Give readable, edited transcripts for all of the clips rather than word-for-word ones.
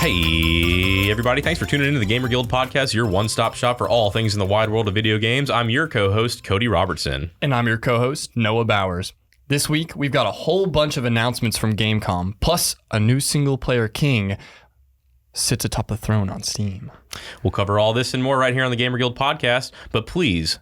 Hey, everybody. Thanks for tuning into the Gamer Guild podcast, your one-stop shop for all things in the wide world of video games. I'm your co-host, Cody Robertson. And I'm your co-host, Noah Bowers. This week, we've got a whole bunch of announcements from Gamescom, plus a new single-player king sits atop the throne on Steam. We'll cover all this and more right here on the Gamer Guild podcast, but please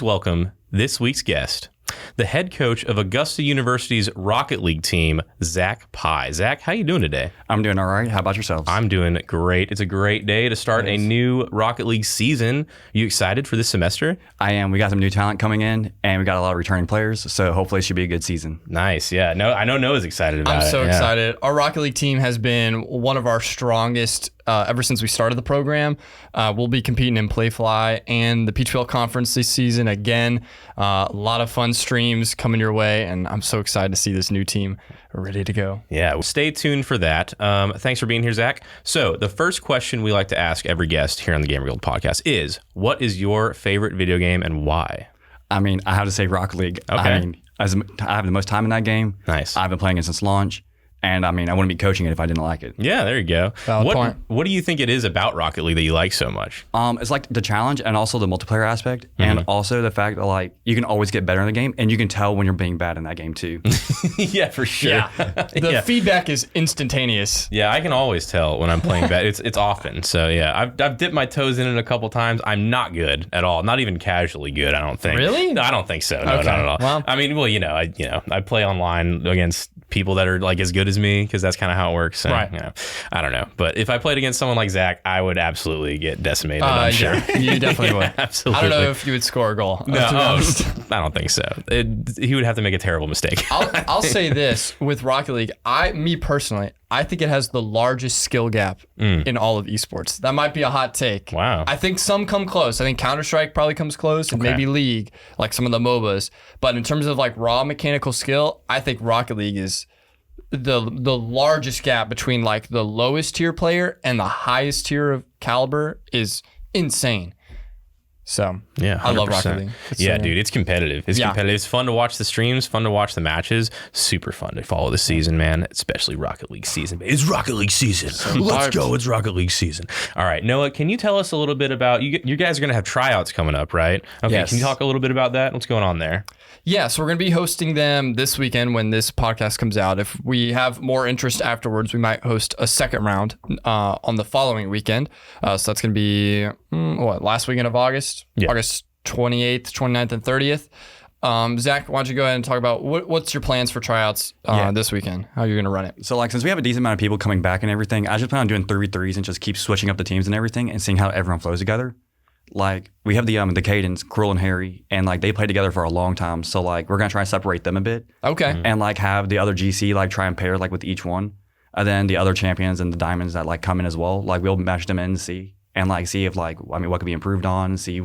welcome this week's guest, the head coach of Augusta University's Rocket League team, Zack Pye. Zack, how you doing today? I'm doing all right. How about yourselves? I'm doing great. It's a great day to start a new Rocket League season. You excited for this semester? I am. We got some new talent coming in, and we got a lot of returning players, so hopefully it should be a good season. Nice. Yeah. No, I know Noah's excited about it. I'm so excited. Our Rocket League team has been one of our strongest ever since we started the program. We'll be competing in Playfly and the Peach Belt Conference this season again. A lot of fun streams coming your way, and I'm so excited to see this new team ready to go. Yeah, well, stay tuned for that. Thanks for being here, Zack. So the first question we like to ask every guest here on the Gamer Guild podcast is, what is your favorite video game and why? I mean, I have to say Rocket League. Okay. I mean, I have the most time in that game. Nice. I've been playing it since launch. And I mean, I wouldn't be coaching it if I didn't like it. Yeah, there you go. Valid point. What do you think it is about Rocket League that you like so much? It's like the challenge and also the multiplayer aspect, and also the fact that like you can always get better in the game, and you can tell when you're being bad in that game too. Yeah, for sure. Yeah. The feedback is instantaneous. Yeah, I can always tell when I'm playing bad. It's often. So yeah, I've dipped my toes in it a couple times. I'm not good at all. Not even casually good, I don't think. Really? No, I don't think so. No, Okay. not at all. Well, I mean, well, I play online against people that are like as good as me because that's kind of how it works. So, right. I don't know. But if I played against someone like Zack, I would absolutely get decimated, I'm sure. Yeah, you definitely would. Absolutely. I don't know if you would score a goal. No, to be honest. I don't think so. He would have to make a terrible mistake. I'll say this with Rocket League. Me personally, I think it has the largest skill gap in all of esports. That might be a hot take. Wow. I think some come close. I think Counter-Strike probably comes close, and maybe League, like some of the MOBAs. But in terms of like raw mechanical skill, I think Rocket League is the largest gap between like the lowest tier player and the highest tier of caliber is insane. So yeah, 100%. I love Rocket League. Dude, it's competitive. It's competitive. It's fun to watch the streams, fun to watch the matches. Super fun to follow the season, man. Especially Rocket League season. It's Rocket League season. Let's go. It's Rocket League season. All right, Noah, can you tell us a little bit about you guys are going to have tryouts coming up, right? Okay, Yes. Can you talk a little bit about that? What's going on there? Yeah, so we're going to be hosting them this weekend when this podcast comes out. If we have more interest afterwards, we might host a second round on the following weekend. So that's going to be, last weekend of August? Yeah. August 28th, 29th, and 30th. Zack, why don't you go ahead and talk about what's your plans for tryouts this weekend? How are you going to run it? So like since we have a decent amount of people coming back and everything, I just plan on doing 3v3s and just keep switching up the teams and everything and seeing how everyone flows together. Like we have the Cadence, Cruel and Harry, and like they played together for a long time. So like we're gonna try and separate them a bit. Okay. And like have the other GC like try and pair like with each one. And then the other champions and the diamonds that like come in as well. Like we'll match them in and see if like what can be improved on, see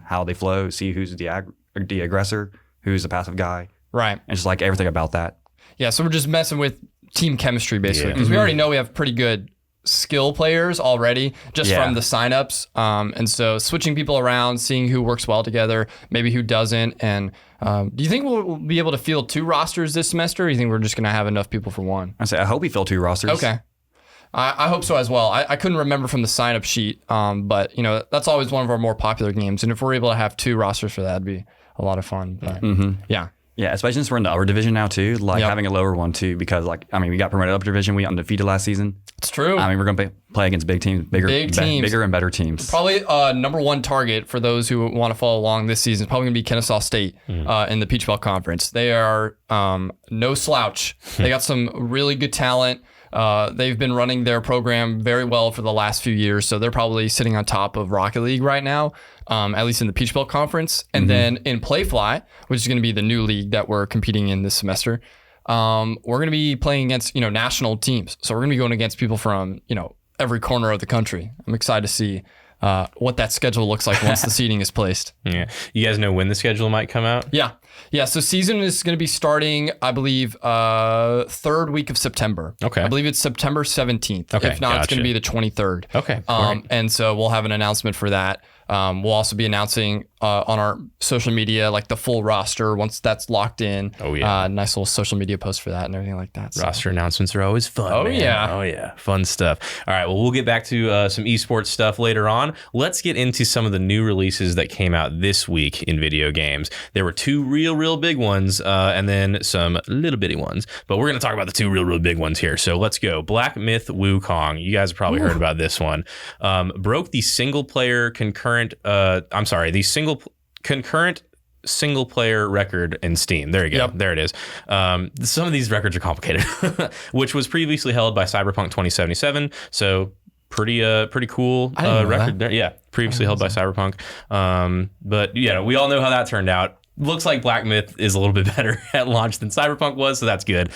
how they flow, see who's the aggressor, who's the passive guy. Right. And just like everything about that. Yeah, so we're just messing with team chemistry basically because we already know we have pretty good skill players already just from the signups, and so switching people around, seeing who works well together, maybe who doesn't. And do you think we'll be able to field 2 rosters this semester, or do you think we're just going to have enough people for 1? I hope we fill 2 rosters. Okay. I hope so as well. I couldn't remember from the sign-up sheet, but that's always one of our more popular games, and if we're able to have 2 rosters for that, it'd be a lot of fun. But Yeah, especially since we're in the upper division now too, like having a lower one too, because like, I mean, we got promoted up division, we undefeated last season. It's true. I mean, we're going to play against big teams, bigger and better teams. Probably number 1 target for those who want to follow along this season is probably going to be Kennesaw State in the Peach Belt Conference. They are no slouch. They got some really good talent. They've been running their program very well for the last few years, so they're probably sitting on top of Rocket League right now, at least in the Peach Belt Conference. And then in Playfly, which is going to be the new league that we're competing in this semester, we're going to be playing against national teams. So we're going to be going against people from every corner of the country. I'm excited to see what that schedule looks like once the seating is placed. Yeah. You guys know when the schedule might come out? Yeah. Yeah. So season is going to be starting, I believe, 3rd week of September. Okay. I believe it's September 17th. Okay. If not, it's going to be the 23rd. Okay. And so we'll have an announcement for that We'll also be announcing on our social media like the full roster once that's locked in. Oh yeah, nice little social media post for that and everything like that. So. Roster announcements are always fun. Oh man. yeah, oh yeah, fun stuff. All right, well we'll get back to some esports stuff later on. Let's get into some of the new releases that came out this week in video games. There were two real big ones, and then some little bitty ones. But we're gonna talk about the two real big ones here. So let's go. Black Myth Wukong. You guys have probably heard about this one. Broke the single player concurrent. Concurrent single player record in Steam. There you go. Yep. There it is. Some of these records are complicated, which was previously held by Cyberpunk 2077. So pretty cool record there. Yeah, previously held by Cyberpunk. But yeah, we all know how that turned out. Looks like Black Myth is a little bit better at launch than Cyberpunk was, so that's good.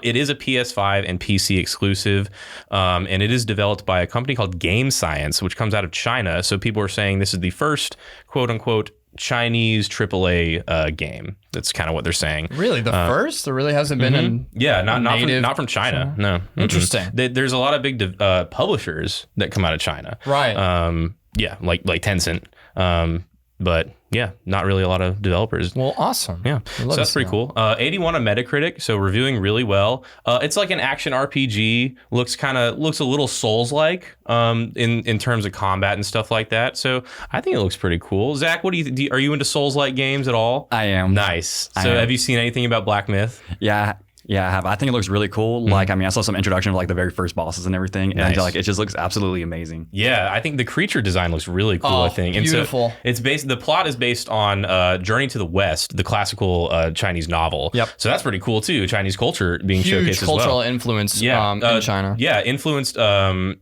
It is a PS5 and PC exclusive, and it is developed by a company called Game Science, which comes out of China. So people are saying this is the first quote-unquote Chinese AAA game. That's kind of what they're saying. Really, the first? There really hasn't been not from China. No, interesting. There's a lot of big publishers that come out of China, right? Like Tencent. But yeah, not really a lot of developers. Well, awesome. Yeah, so that's pretty cool. 81 on Metacritic, so reviewing really well. It's like an action RPG. Looks a little Souls-like in terms of combat and stuff like that. So I think it looks pretty cool. Zach, what do you are you into Souls-like games at all? I am. Nice. So have you seen anything about Black Myth? Yeah, I have. I think it looks really cool. Like, I mean, I saw some introduction of like the very first bosses and everything, and like it just looks absolutely amazing. Yeah, I think the creature design looks really cool. I think beautiful. And so the plot is based on Journey to the West, the classical Chinese novel. Yep. So that's pretty cool too. Chinese culture being showcased as well. Huge cultural influence. In China. Yeah, influenced Dragon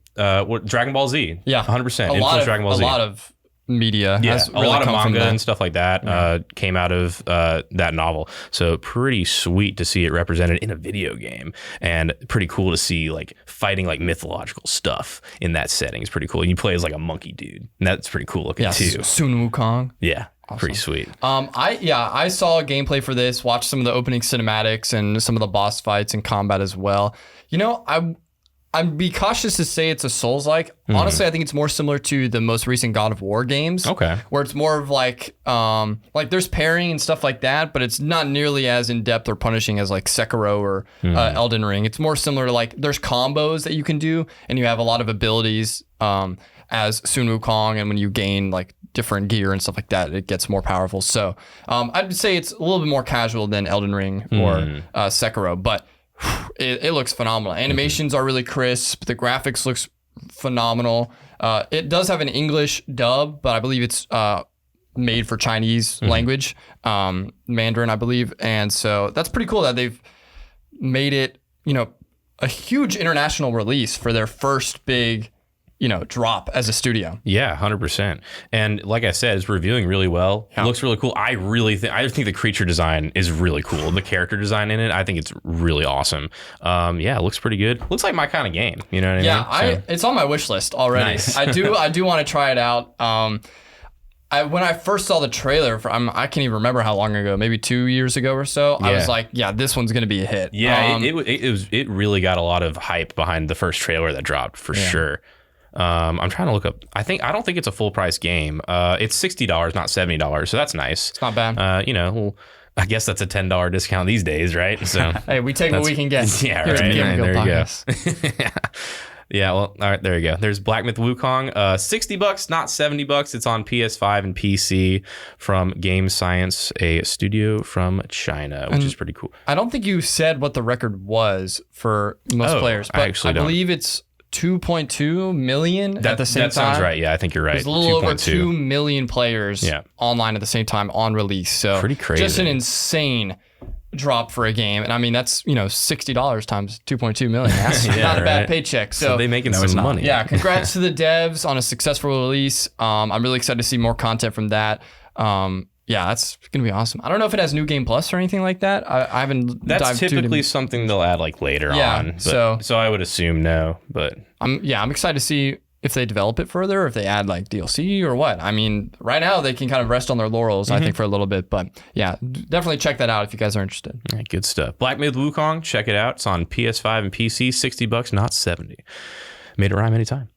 Ball Z. Yeah, 100%. Influenced Dragon Ball Z. A lot of media. Yeah, has a really lot of come from manga and stuff like that came out of that novel. So pretty sweet to see it represented in a video game, and pretty cool to see like fighting like mythological stuff in that setting. It's pretty cool. And you play as like a monkey dude, and that's pretty cool looking too. Sun Wukong. Yeah. Awesome. Pretty sweet. I saw a gameplay for this, watched some of the opening cinematics and some of the boss fights and combat as well. You know, I'd be cautious to say it's a Souls-like. Honestly, I think it's more similar to the most recent God of War games. Okay. Where it's more of like there's parrying and stuff like that, but it's not nearly as in-depth or punishing as like Sekiro or Elden Ring. It's more similar to like there's combos that you can do, and you have a lot of abilities as Sun Wukong, and when you gain like different gear and stuff like that, it gets more powerful. So I'd say it's a little bit more casual than Elden Ring or Sekiro, but it looks phenomenal. Animations are really crisp. The graphics looks phenomenal. It does have an English dub, but I believe it's made for Chinese language, Mandarin, I believe. And so that's pretty cool that they've made it, a huge international release for their first big, drop as a studio. Yeah, 100%. And like I said, it's reviewing really well. Yeah. It looks really cool. I think the creature design is really cool. The character design in it, I think it's really awesome. It looks pretty good. Looks like my kind of game. You know what I mean? Yeah, it's on my wish list already. Nice. I do want to try it out. When I first saw the trailer, I can't even remember how long ago, maybe 2 years ago or so, I was like, yeah, this one's going to be a hit. Yeah, it really got a lot of hype behind the first trailer that dropped for sure. I'm trying to look up. I don't think it's a full price game. It's $60, not $70, so that's nice. It's not bad. I guess that's a $10 discount these days, right? So hey, we take what we can get. Yeah, right. There you go. Yeah, well, all right, there you go. There's Black Myth Wukong, $60, not $70. It's on PS5 and PC from Game Science, a studio from China, which is pretty cool. I don't think you said what the record was for most players, but I believe it's 2.2 million at the same time. That sounds right. Yeah, I think you're right. There's a little over 2 million players online at the same time on release. So pretty crazy. Just an insane drop for a game. And I mean, that's, $60 times 2.2 million. That's not a bad paycheck. So they making some money. Yeah, congrats to the devs on a successful release. I'm really excited to see more content from that. Yeah, that's going to be awesome. I don't know if it has New Game Plus or anything like that. I haven't That's dived typically something they'll add like later on. But, so I would assume no, but I'm excited to see if they develop it further, or if they add like DLC or what. I mean, right now they can kind of rest on their laurels, I think, for a little bit. But yeah, definitely check that out if you guys are interested. All right, good stuff. Black Myth Wukong, check it out. It's on PS5 and PC, $60, not $70. Made it rhyme anytime.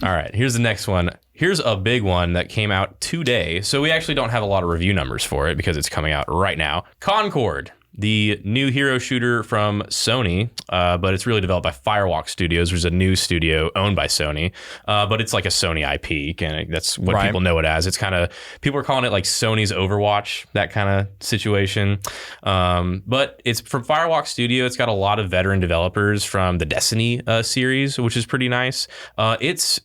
All right, here's the next one. Here's a big one that came out today. So we actually don't have a lot of review numbers for it because it's coming out right now. Concord, the new hero shooter from Sony, but it's really developed by Firewalk Studios, which is a new studio owned by Sony, but it's like a Sony IP, and that's what people know it as. It's kind of, people are calling it like Sony's Overwatch, that kind of situation. But it's from Firewalk Studio. It's got a lot of veteran developers from the Destiny series, which is pretty nice. It's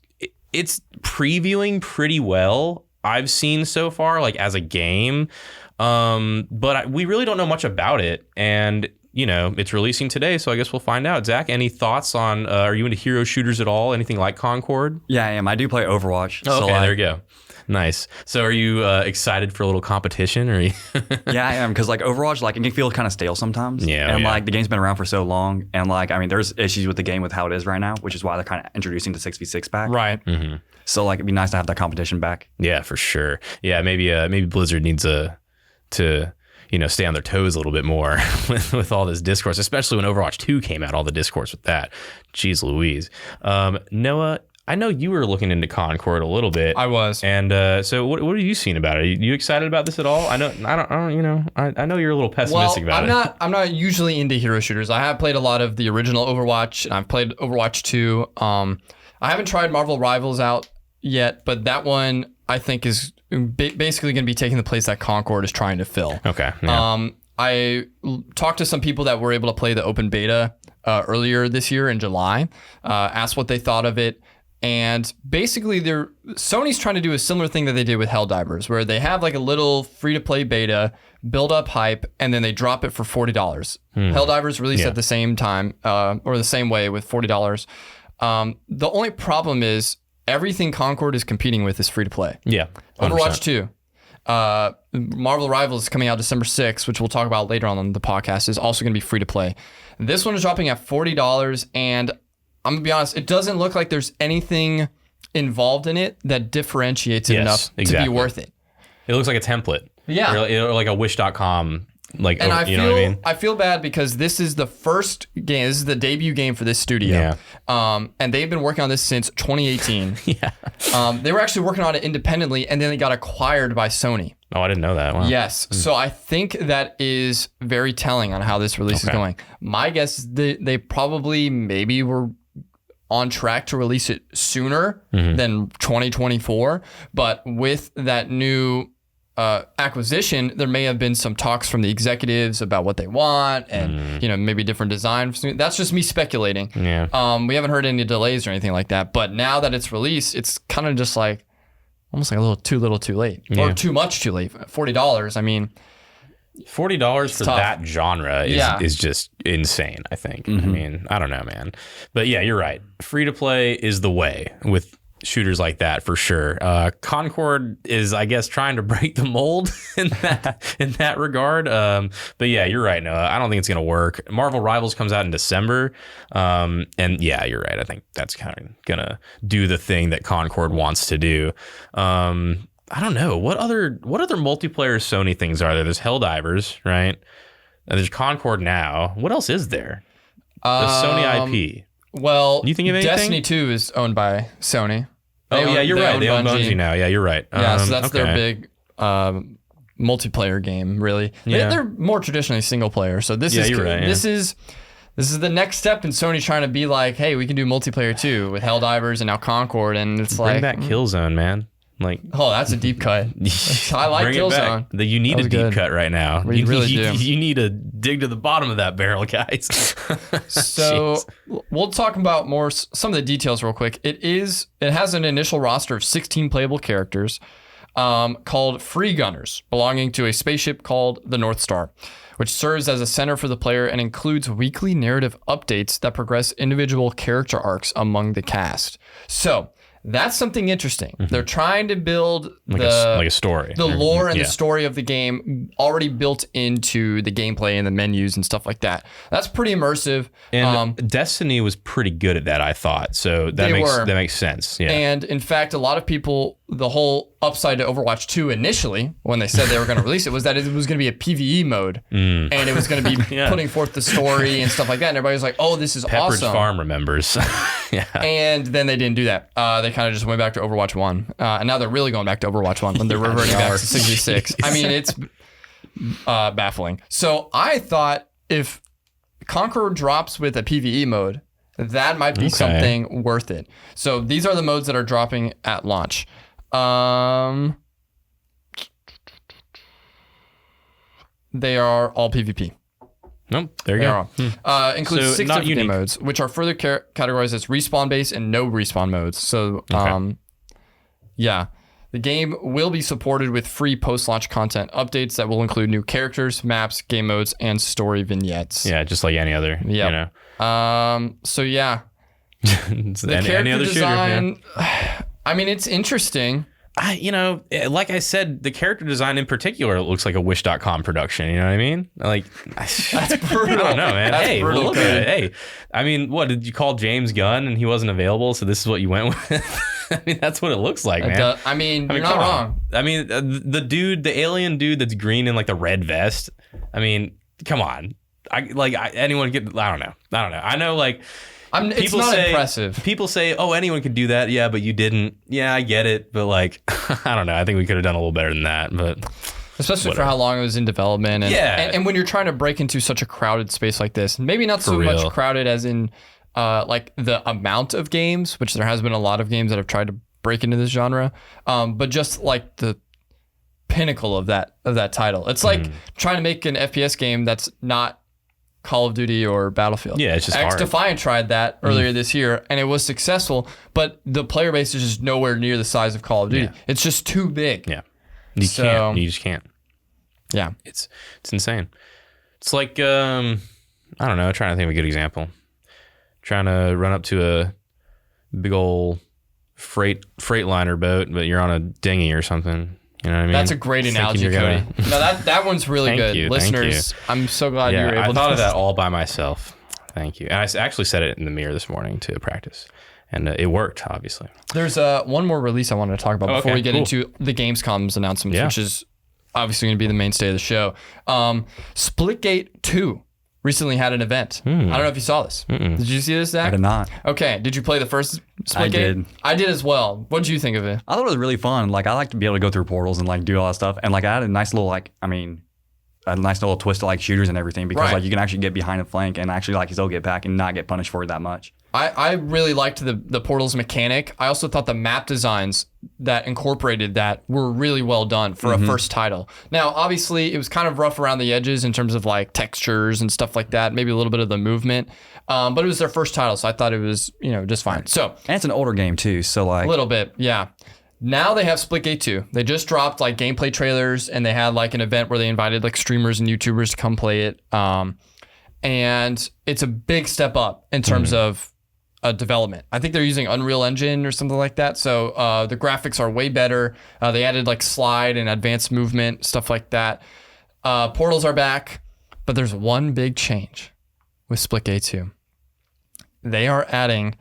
previewing pretty well, I've seen so far, like as a game. But we really don't know much about it, and it's releasing today, so I guess we'll find out. Zach, any thoughts on? Are you into hero shooters at all? Anything like Concord? Yeah, I am. I do play Overwatch. Oh, okay, there you go. Nice. So, are you excited for a little competition? Or Yeah, I am, because like Overwatch, like it can feel kind of stale sometimes. Yeah, and like the game's been around for so long, and like there's issues with the game with how it is right now, which is why they're kind of introducing the 6v6 back. Right. Mm-hmm. So like it'd be nice to have that competition back. Yeah, for sure. Yeah, maybe Blizzard needs to stay on their toes a little bit more with all this discourse, especially when Overwatch 2 came out, all the discourse with that. Jeez Louise. Noah, I know you were looking into Concord a little bit. I was. And so what have you seen about it? Are you excited about this at all? I know you're a little pessimistic about it. I'm not usually into hero shooters. I have played a lot of the original Overwatch, and I've played Overwatch 2. I haven't tried Marvel Rivals out yet, but that one I think is basically going to be taking the place that Concord is trying to fill. Okay. Yeah. I talked to some people that were able to play the open beta earlier this year in July, asked what they thought of it. And basically, Sony's trying to do a similar thing that they did with Helldivers, where they have like a little free-to-play beta, build up hype, and then they drop it for $40. Helldivers released at the same time, or the same way with $40. The only problem is everything Concord is competing with is free-to-play. Yeah. 100%. Overwatch 2. Marvel Rivals is coming out December 6th, which we'll talk about later on the podcast, is also going to be free-to-play. This one is dropping at $40, and I'm going to be honest, it doesn't look like there's anything involved in it that differentiates it enough to be worth it. It looks like a template. Yeah. Or like a Wish.com. Like, and you know what I mean? I feel bad because this is the first game. This is the debut game for this studio. Yeah. And they've been working on this since 2018. Yeah. They were actually working on it independently, and then they got acquired by Sony. Oh, I didn't know that. Wow. Yes. So I think that is very telling on how this release is going. My guess is they probably maybe were on track to release it sooner than 2024. But with that new acquisition, there may have been some talks from the executives about what they want and maybe different design. That's just me speculating. Yeah. We haven't heard any delays or anything like that. But now that it's released, it's kind of just like almost like a little too late or too much too late. $40. I mean, $40 for that genre is just insane, I think. I mean, I don't know, man. But yeah, you're right. Free to play is the way with shooters like that for sure. Concord is, I guess, trying to break the mold in that regard. But yeah, you're right, Noah. I don't think it's gonna work. Marvel Rivals comes out in December. And yeah, you're right. I think that's kind of gonna do the thing that Concord wants to do. I don't know. What other multiplayer Sony things are there? There's Helldivers, right? And there's Concord now. What else is there? The Sony IP. Well, you think of anything? Destiny 2 is owned by Sony. You're right. They own Bungie now. Yeah, you're right. Yeah, so that's their big multiplayer game, really. Yeah. They're more traditionally single player. So this is the next step in Sony trying to be like, hey, we can do multiplayer too with Helldivers and now Concord, and it's Bring back Killzone, man. Like, oh, that's a deep cut. I like Killzone. You need a deep cut right now. You really do. You need to dig to the bottom of that barrel, guys. So we'll talk about some of the details real quick. It has an initial roster of 16 playable characters called Free Gunners, belonging to a spaceship called the North Star, which serves as a center for the player and includes weekly narrative updates that progress individual character arcs among the cast. So That's something interesting. They're trying to build like a story. The lore and the story of the game already built into the gameplay and the menus and stuff like that. That's pretty immersive. And Destiny was pretty good at that, I thought. So that makes sense. Yeah. And in fact, a lot of people, the whole upside to Overwatch 2 initially, when they said they were going to release it, was that it was going to be a PvE mode. And it was going to be putting forth the story and stuff like that. And everybody was like, oh, this is Pepperidge awesome. Farm remembers. And then they didn't do that. They kind of just went back to Overwatch 1. And now they're really going back to Overwatch 1 when they're reverting back to 66. I mean, it's baffling. So I thought if Conqueror drops with a PvE mode, that might be something worth it. So these are the modes that are dropping at launch. They are all PvP. Nope, there you go. Includes 6 different game modes, which are further categorized as respawn-based and no respawn modes. So, the game will be supported with free post-launch content updates that will include new characters, maps, game modes, and story vignettes. Yeah, just like any other. Yeah. You know. The character design. I mean, it's interesting. Like I said, the character design in particular looks like a Wish.com production. You know what I mean? Like, that's brutal. I don't know, man. That's brutal, look at it. Hey, I mean, what did you call James Gunn and he wasn't available? So this is what you went with. I mean, that's what it looks like, man. You're not wrong. I mean, the alien dude that's green in like the red vest. I mean, come on. Anyone get? I don't know. I know, like. It's not impressive. People say, oh, anyone could do that. Yeah, but you didn't. Yeah, I get it. But like, I don't know. I think we could have done a little better than that. But especially for how long it was in development. And when you're trying to break into such a crowded space like this, maybe not so much crowded as in like the amount of games, which there has been a lot of games that have tried to break into this genre, but just like the pinnacle of that title. It's like trying to make an FPS game that's not Call of Duty or Battlefield. Yeah, it's just hard. Defiant tried that earlier this year, and it was successful, but the player base is just nowhere near the size of Call of Duty. Yeah. It's just too big. Yeah. You can't. You just can't. Yeah. It's insane. It's like, I don't know, trying to think of a good example. Trying to run up to a big old freightliner boat, but you're on a dinghy or something. You know what I mean? That's a great analogy, Cody. No, that one's really good. Listeners, I'm so glad you were able to. I thought of that all by myself. Thank you. And I actually said it in the mirror this morning to practice. And it worked, obviously. There's one more release I wanted to talk about before we get into the Gamescom's announcements, which is obviously going to be the mainstay of the show. Splitgate 2 recently had an event. I don't know if you saw this. Did you see this, Zach? I did not. Okay. Did you play the first Splitgate? I did. I did as well. What did you think of it? I thought it was really fun. Like, I like to be able to go through portals and like do all that stuff. And like, I had a nice little a nice little twist to like shooters and everything because like you can actually get behind a flank and actually like still get back and not get punished for it that much. I really liked the portals mechanic. I also thought the map designs that incorporated that were really well done for a first title. Now, obviously, it was kind of rough around the edges in terms of like textures and stuff like that, maybe a little bit of the movement, but it was their first title, so I thought it was, just fine. So, and it's an older game too, so like... A little bit, yeah. Now they have Splitgate 2. They just dropped like gameplay trailers, and they had like an event where they invited like streamers and YouTubers to come play it, and it's a big step up in terms of development. I think they're using Unreal Engine or something like that. So the graphics are way better. They added like slide and advanced movement, stuff like that. Portals are back, but there's one big change with Splitgate 2. They are adding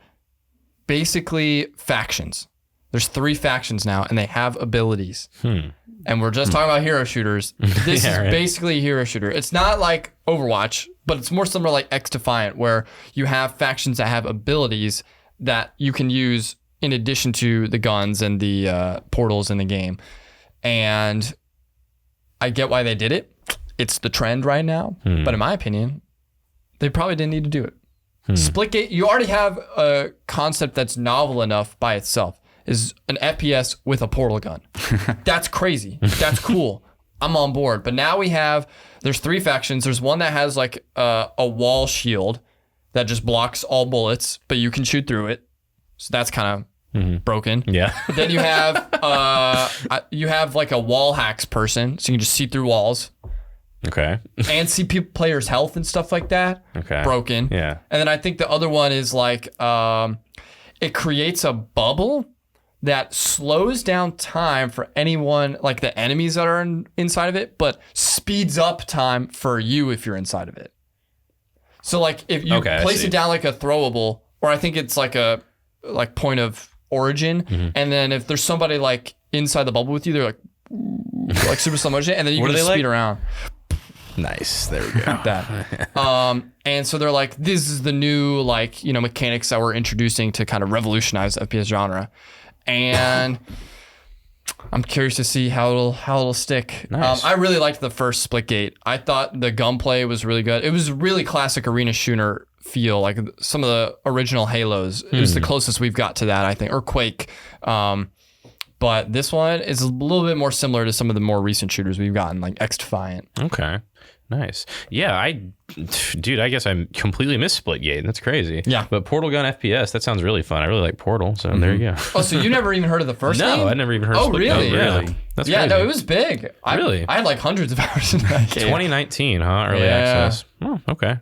basically factions. There's 3 factions now, and they have abilities. And we're just talking about hero shooters. This is basically a hero shooter. It's not like Overwatch, but it's more similar like X Defiant, where you have factions that have abilities that you can use in addition to the guns and the portals in the game. And I get why they did it. It's the trend right now. But in my opinion, they probably didn't need to do it. Splitgate, you already have a concept that's novel enough by itself. Is an FPS with a portal gun. That's crazy. That's cool. I'm on board. But now there's 3 factions. There's one that has like a wall shield that just blocks all bullets, but you can shoot through it. So that's kind of broken. Yeah. Then you have like a wall hacks person, so you can just see through walls. Okay. And see players' health and stuff like that. Okay. Broken. Yeah. And then I think the other one is like it creates a bubble that slows down time for anyone, like the enemies that are inside of it, but speeds up time for you if you're inside of it. So like if you place it down like a throwable, or I think it's like a point of origin, and then if there's somebody like inside the bubble with you, they're like super slow motion, and then you can just speed around. Nice. There we go. That. And so they're like, this is the new like, you know, mechanics that we're introducing to kind of revolutionize the FPS genre. And I'm curious to see how it'll stick. Nice. I really liked the first Splitgate. I thought the gunplay was really good. It was really classic arena shooter feel, like some of the original Halos. It was the closest we've got to that, I think, or Quake. But this one is a little bit more similar to some of the more recent shooters we've gotten, like X-Defiant. Okay. Nice. Yeah, dude, I guess I completely missed Splitgate. That's crazy. Yeah. But Portal Gun FPS, that sounds really fun. I really like Portal, so there you go. Oh, so you never even heard of the first game? No, I never even heard of Splitgate. Really? Yeah. That's crazy. No, it was big. Really? I had like hundreds of hours in that game. 2019, huh? Early access. Oh, okay.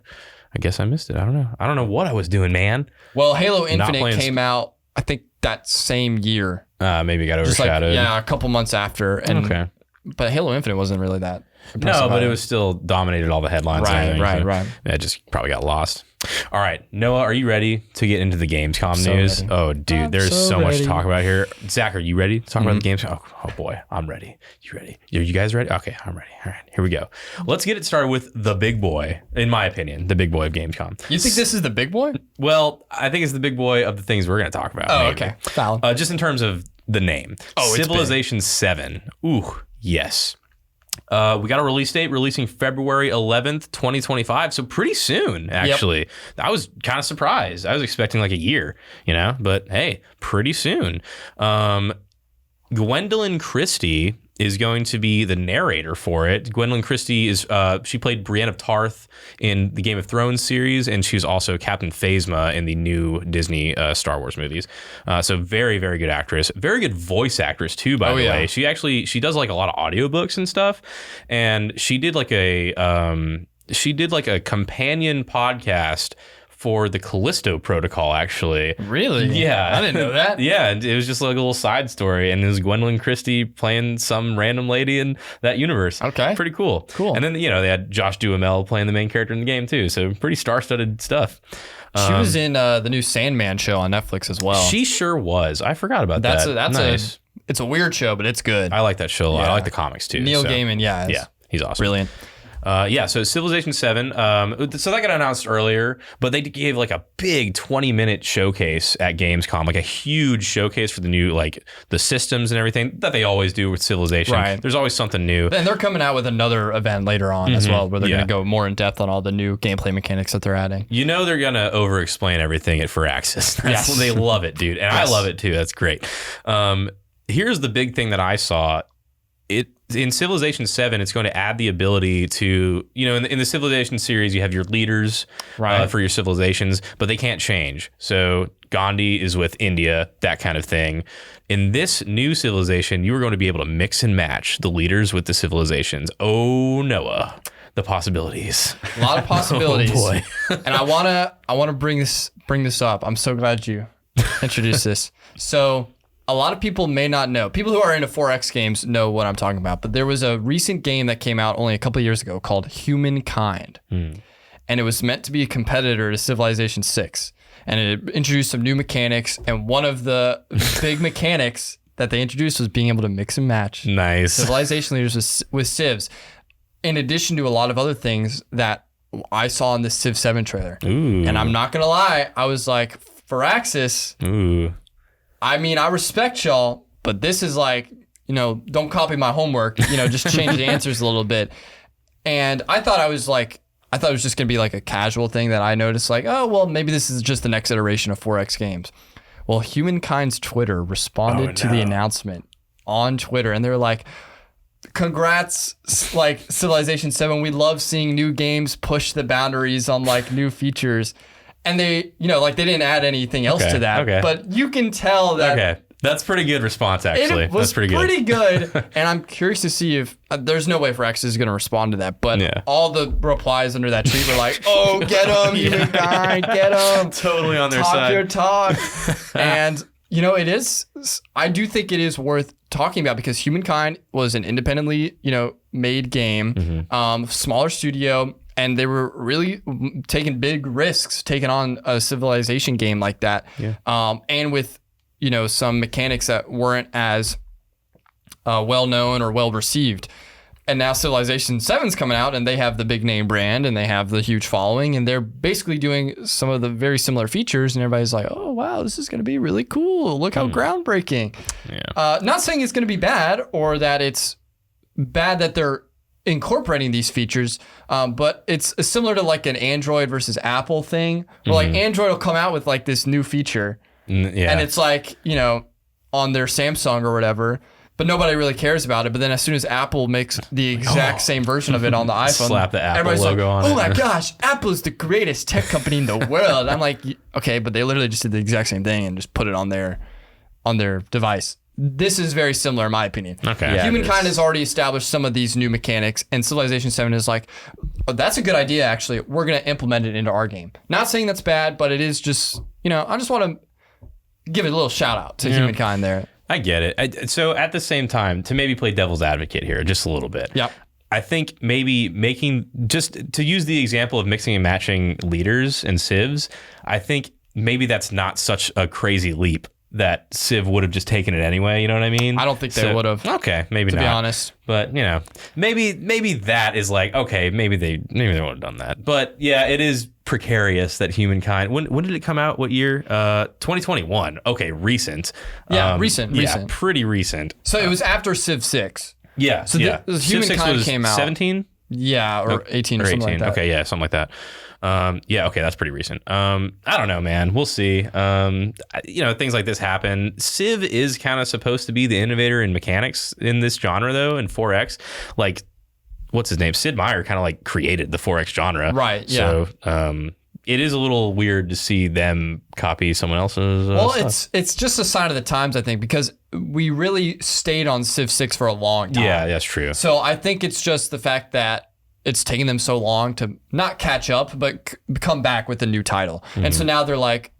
I guess I missed it. I don't know. I don't know what I was doing, man. Well, Halo Infinite came out, I think, that same year. Maybe got overshadowed. Like, a couple months after. And, but Halo Infinite wasn't really that impressive. No, but it was still dominated all the headlines. Right. Yeah, it just probably got lost. All right, Noah, are you ready to get into the Gamescom news? Ready. Oh, dude, there's so much to talk about here. Zach, are you ready to talk about the games? Oh boy, I'm ready. You ready? Are you guys ready? Okay, I'm ready. All right, here we go. Let's get it started with the big boy, in my opinion, the big boy of Gamescom. You think this is the big boy? Well, I think it's the big boy of the things we're going to talk about. Oh, maybe. okay. Valid. Just in terms of the name. Oh, Civilization 7. Ooh, yes. We got a release date, releasing February 11th, 2025. So pretty soon, actually. Yep. I was kind of surprised. I was expecting like a year, but hey, pretty soon. Gwendolyn Christie is going to be the narrator for it. Gwendolyn Christie is, she played Brienne of Tarth in the Game of Thrones series, and she was also Captain Phasma in the new Disney Star Wars movies. So very, very good actress. Very good voice actress too, by the way. She does like a lot of audiobooks and stuff. And she did like a companion podcast for the Callisto Protocol, actually. Really? Yeah. I didn't know that. Yeah, and it was just like a little side story, and it was Gwendolyn Christie playing some random lady in that universe. Okay. Pretty cool. Cool. And then, they had Josh Duhamel playing the main character in the game, too, so pretty star-studded stuff. She was in the new Sandman show on Netflix as well. She sure was. I forgot about that. That's nice. It's a weird show, but it's good. I like that show a lot. I like the comics, too. Neil Gaiman, yeah, he's awesome. Brilliant. So Civilization 7, so that got announced earlier, but they gave like a big 20-minute showcase at Gamescom, like a huge showcase for the new, like the systems and everything that they always do with Civilization. Right. There's always something new. And they're coming out with another event later on as well, where they're going to go more in depth on all the new gameplay mechanics that they're adding. They're going to over-explain everything at Firaxis. They love it, dude. And I love it too. That's great. Here's the big thing that I saw. In Civilization 7, it's going to add the ability to, in the Civilization series, you have your leaders for your civilizations, but they can't change. So Gandhi is with India, that kind of thing. In this new civilization, you are going to be able to mix and match the leaders with the civilizations. Oh, Noah, the possibilities. A lot of possibilities. Oh, boy. And I want to bring this up. I'm so glad you introduced this. So a lot of people may not know. People who are into 4X games know what I'm talking about. But there was a recent game that came out only a couple of years ago called Humankind. And it was meant to be a competitor to Civilization 6. And it introduced some new mechanics. And one of the big mechanics that they introduced was being able to mix and match Civilization leaders with civs. In addition to a lot of other things that I saw in the Civ 7 trailer. Ooh. And I'm not going to lie. I was like, Firaxis. Ooh. I mean, I respect y'all, but this is like, don't copy my homework, just change the answers a little bit. And I thought it was just going to be like a casual thing that I noticed, like, oh, well, maybe this is just the next iteration of 4X games. Well, Humankind's Twitter responded to the announcement on Twitter, and they're like, congrats, like Civilization 7. We love seeing new games push the boundaries on like new features. And they, they didn't add anything else to that. Okay. But you can tell that. Okay. That's pretty good response, actually. It was That's pretty good. And I'm curious to see if there's no way Firaxis is going to respond to that. But all the replies under that tweet were like, oh, get him, Humankind, get him. Totally on their side. Talk your talk. And it is. I do think it is worth talking about because Humankind was an independently, made game, smaller studio, and they were really taking big risks, taking on a Civilization game like that. Yeah. And with, some mechanics that weren't as well known or well received. And now Civilization 7's coming out and they have the big name brand and they have the huge following and they're basically doing some of the very similar features and everybody's like, oh, wow, this is going to be really cool. Look how groundbreaking. Yeah. Not saying it's going to be bad or that it's bad that they're incorporating these features, but it's similar to like an Android versus Apple thing where like Android will come out with like this new feature and it's like, on their Samsung or whatever. But nobody really cares about it. But then as soon as Apple makes the exact same version of it on the iPhone, slap the Apple logo on it. Oh my gosh, Apple is the greatest tech company in the world. I'm like, okay, but they literally just did the exact same thing and just put it on their device. This is very similar in my opinion. Okay. Yeah, Humankind has already established some of these new mechanics, and Civilization 7 is like, oh, that's a good idea, actually. We're going to implement it into our game. Not saying that's bad, but it is just, I just want to give it a little shout out to Humankind there. I get it. So at the same time, to maybe play devil's advocate here just a little bit. Yep. I think maybe just to use the example of mixing and matching leaders and civs, I think maybe that's not such a crazy leap that Civ would have just taken it anyway. You know what I mean? I don't think they would have. Okay, maybe not. To be honest. But, maybe that is like, okay, maybe they would have done that. But yeah, it is precarious that Humankind, when did it come out? What year? 2021. Okay, recent. Yeah, recent. Yeah, pretty recent. So it was after Civ 6. Yeah. So Civ 6 Humankind came out 17? Yeah, or 18 or something like that. Okay, yeah, something like that. Okay, that's pretty recent. I don't know, man. We'll see. Things like this happen. Civ is kind of supposed to be the innovator in mechanics in this genre, though, in 4X. Like, what's his name? Sid Meier kind of like created the 4X genre. Right, yeah. So, it is a little weird to see them copy someone else's stuff. It's just a sign of the times, I think, because we really stayed on Civ 6 for a long time. Yeah, that's true. So I think it's just the fact that it's taken them so long to not catch up, but come back with a new title. Mm-hmm. And so now they're like,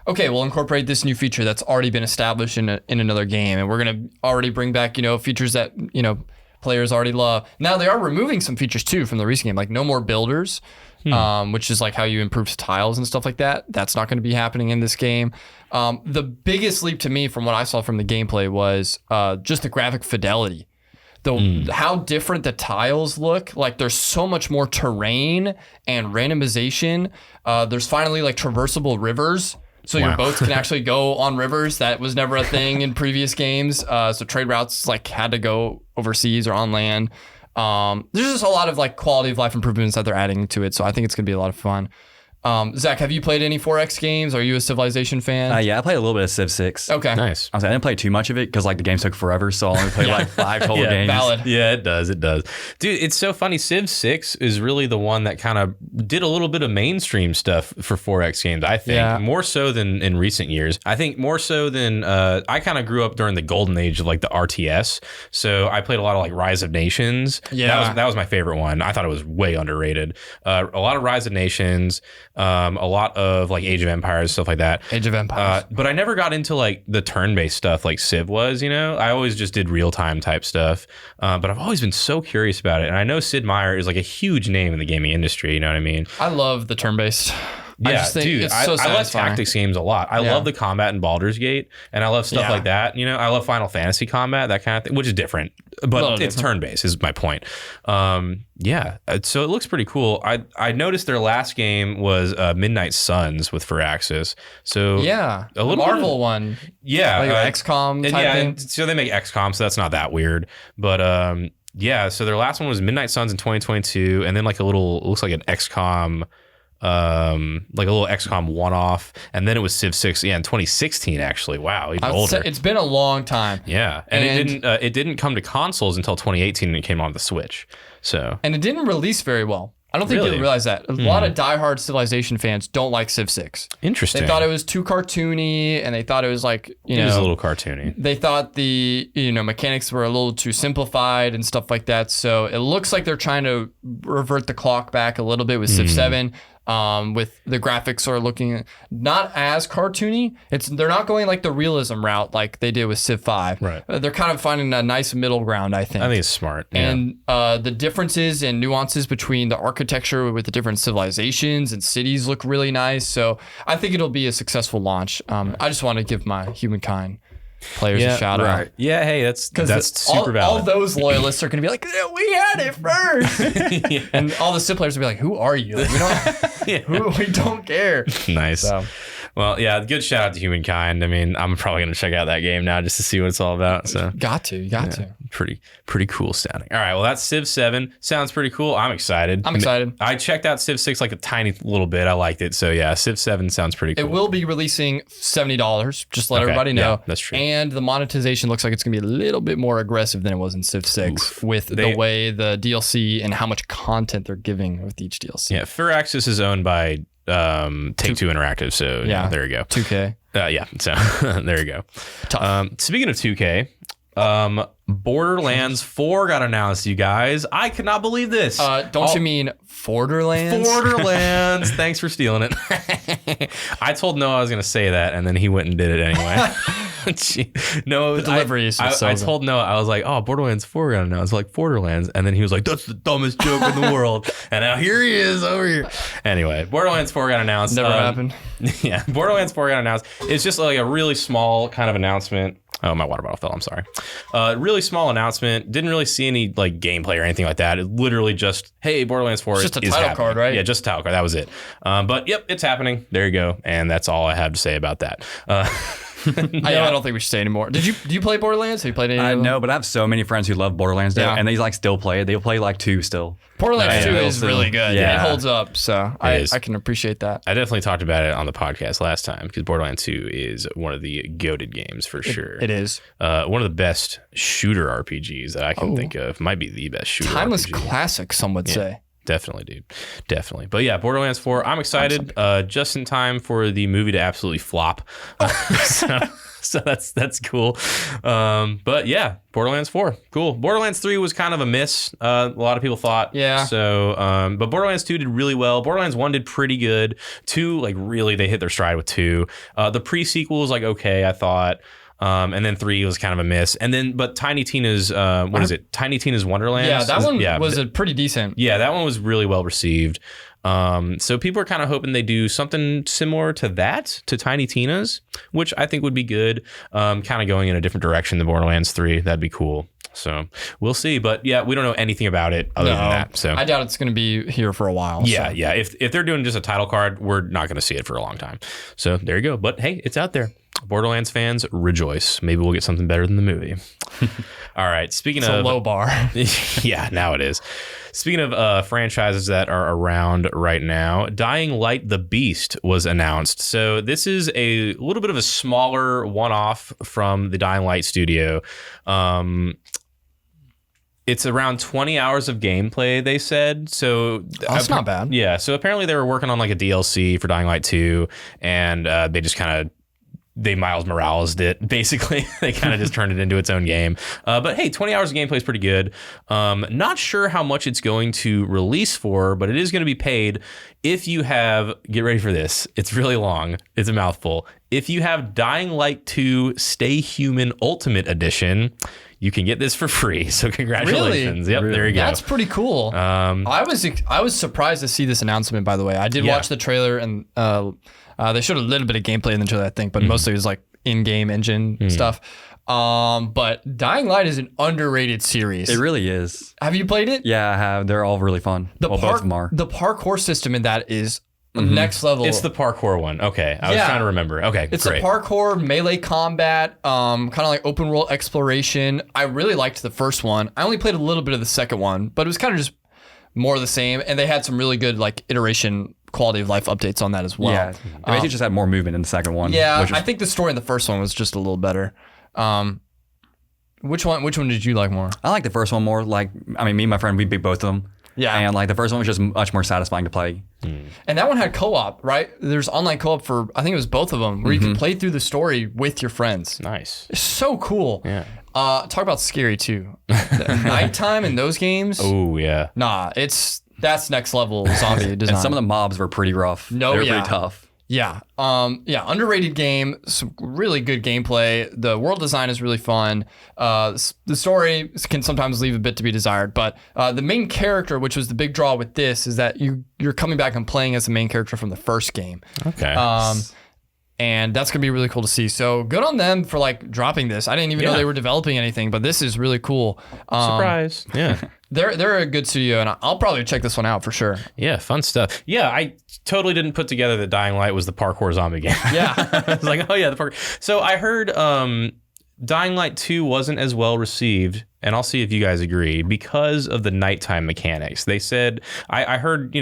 okay, we'll incorporate this new feature that's already been established in another game. And we're going to already bring back, features that, players already love. Now they are removing some features too from the recent game, like no more builders, which is like how you improve tiles and stuff like that. That's not going to be happening in this game. The biggest leap to me from what I saw from the gameplay was just the graphic fidelity. How different the tiles look. Like there's so much more terrain and randomization. There's finally like traversable rivers. So your boats can actually go on rivers. That was never a thing in previous games. So trade routes like had to go overseas or on land. There's just a lot of like quality of life improvements that they're adding to it. So I think it's gonna be a lot of fun. Zach, have you played any 4X games? Are you a Civilization fan? Yeah, I played a little bit of Civ 6. Okay. Nice. I didn't play too much of it because like the games took forever, so I only played like 5 total games. Valid. Yeah, it does. Dude, it's so funny. Civ 6 is really the one that kind of did a little bit of mainstream stuff for 4X games, I think. Yeah. More so than in recent years. I think more so than, I kind of grew up during the golden age of like the RTS. So I played a lot of like Rise of Nations. Yeah. That was my favorite one. I thought it was way underrated. A lot of Rise of Nations, a lot of like Age of Empires, stuff like that. Age of Empires. But I never got into like the turn-based stuff like Civ was, I always just did real-time type stuff. But I've always been so curious about it. And I know Sid Meier is like a huge name in the gaming industry, you know what I mean? I love the turn-based. Yeah, I just think dude, it's so I like tactics games a lot. I love the combat in Baldur's Gate, and I love stuff like that. I love Final Fantasy combat, that kind of thing, which is different, but it's turn-based is my point. So it looks pretty cool. I noticed their last game was Midnight Suns with Firaxis. So a little Marvel one. Yeah, like XCOM type thing. So they make XCOM, so that's not that weird. But so their last one was Midnight Suns in 2022, and then like looks like an XCOM. Like a little XCOM one-off, and then it was Civ 6 in 2016 actually. Wow, even older. It's been a long time. Yeah, and it didn't come to consoles until 2018 and it came on the Switch. And it didn't release very well. I don't think you realize that. A lot of diehard Civilization fans don't like Civ 6. Interesting. They thought it was too cartoony, and they thought it was like, it was a little cartoony. They thought the mechanics were a little too simplified and stuff like that. So it looks like they're trying to revert the clock back a little bit with Civ 7. with the graphics are looking not as cartoony. They're not going like the realism route like they did with Civ 5. Right. They're kind of finding a nice middle ground, I think. I think it's smart. And the differences and nuances between the architecture with the different civilizations and cities look really nice. So I think it'll be a successful launch. I just want to give my Humankind players a shout out. Yeah, hey, that's super valid. All those loyalists are going to be like, yeah, we had it first. And all the Civ players will be like, who are you? Like, we don't care. Nice. So. Well, yeah, good shout out to Humankind. I mean, I'm probably going to check out that game now just to see what it's all about. So You got to. Pretty cool sounding. All right, well, that's Civ 7. Sounds pretty cool. I'm excited. I checked out Civ 6 like a tiny little bit. I liked it. So yeah, Civ 7 sounds pretty cool. It will be releasing $70, just to let everybody know. Yeah, that's true. And the monetization looks like it's going to be a little bit more aggressive than it was in Civ 6 with the way the DLC and how much content they're giving with each DLC. Yeah, Firaxis is owned by Take-Two Interactive, so yeah, there you go. 2K. Yeah, so there you go. Speaking of 2K, Borderlands 4 got announced, you guys. I could not believe this. Don't you mean Forderlands? Borderlands. Thanks for stealing it. I told Noah I was going to say that, and then he went and did it anyway. No, the delivery is I told Noah, I was like, oh, Borderlands 4 got announced, like Borderlands. And then he was like, that's the dumbest joke in the world. And now here he is over here. Anyway, Borderlands 4 got announced. Never happened. Yeah, Borderlands 4 got announced. It's just like a really small kind of announcement. Oh, my water bottle fell. I'm sorry. Really small announcement. Didn't really see any like gameplay or anything like that. It literally just, hey, Borderlands 4 is just a title happening. card, right? Yeah, just a title card. That was it. But yep, it's happening. There you go. And that's all I have to say about that. I don't think we should say anymore. Do you play Borderlands? Have you played any of them? No, but I have so many friends who love Borderlands though, and they like still play it. They play like 2 still. Borderlands 2 is really good. Yeah. It holds up, so I can appreciate that. I definitely talked about it on the podcast last time because Borderlands 2 is one of the goated games for sure. It is. One of the best shooter RPGs that I can think of. Might be the best shooter Timeless RPG. classic, some would say. Definitely, dude. Definitely. But yeah, Borderlands 4, I'm excited. Just in time for the movie to absolutely flop. So that's cool. But yeah, Borderlands 4, cool. Borderlands 3 was kind of a miss. A lot of people thought. Yeah. So, but Borderlands 2 did really well. Borderlands 1 did pretty good. 2, like really, they hit their stride with 2. The pre-sequel was like okay, I thought. And then 3 was kind of a miss. And then, but Tiny Tina's, what is it? Tiny Tina's Wonderland. Yeah, that one was a pretty decent. Yeah, that one was really well received. So people are kind of hoping they do something similar to that, to Tiny Tina's, which I think would be good. Kind of going in a different direction than Borderlands 3. That'd be cool. So we'll see. But yeah, we don't know anything about it other than that. So I doubt it's going to be here for a while. Yeah, yeah. If they're doing just a title card, we're not going to see it for a long time. So there you go. But hey, it's out there. Borderlands fans, rejoice. Maybe we'll get something better than the movie. All right. Speaking of a low bar. Yeah, now it is. Speaking of franchises that are around right now, Dying Light the Beast was announced. So this is a little bit of a smaller one-off from the Dying Light studio. It's around 20 hours of gameplay, they said. So that's not bad. Yeah. So apparently they were working on like a DLC for Dying Light 2, and they just kind of Miles Morales it, basically. They kind of just turned it into its own game. But hey, 20 hours of gameplay is pretty good. Not sure how much it's going to release for, but it is going to be paid if you have, get ready for this, it's really long, it's a mouthful. If you have Dying Light 2 Stay Human Ultimate Edition, you can get this for free. So congratulations. Really? Yep, there you go. That's pretty cool. I was surprised to see this announcement, by the way. I did watch the trailer, and they showed a little bit of gameplay in the trailer, I think, but mostly it was like in-game engine stuff. But Dying Light is an underrated series. It really is. Have you played it? Yeah, I have. They're all really fun. Both of them are. The parkour system in that is next level. It's the parkour one. Okay. I was trying to remember. Okay, it's great. a parkour, melee combat, kind of like open world exploration. I really liked the first one. I only played a little bit of the second one, but it was kind of just more of the same. And they had some really good like iteration quality of life updates on that as well. Yeah, they basically just had more movement in the second one. Yeah, I think the story in the first one was just a little better. Which one did you like more? I like the first one more. Like, I mean, me and my friend, we beat both of them. Yeah. And like the first one was just much more satisfying to play. And that one had co-op, right? There's online co-op for, I think it was both of them, where you can play through the story with your friends. Nice. It's so cool. Yeah. Talk about scary too. The nighttime in those games. Oh yeah. Nah, it's That's next level zombie design. And some of the mobs were pretty rough. They were pretty tough. Yeah. Underrated game. Some really good gameplay. The world design is really fun. The story can sometimes leave a bit to be desired, but the main character, which was the big draw with this, is that you're coming back and playing as the main character from the first game. Okay. And that's going to be really cool to see. So good on them for like dropping this. I didn't even know they were developing anything, but this is really cool. Surprise. Yeah. They're a good studio, and I'll probably check this one out for sure. Yeah, fun stuff. Yeah, I totally didn't put together that Dying Light was the parkour zombie game. Yeah. I was like, oh yeah, the parkour. So I heard Dying Light 2 wasn't as well received, and I'll see if you guys agree, because of the nighttime mechanics. They said, I heard,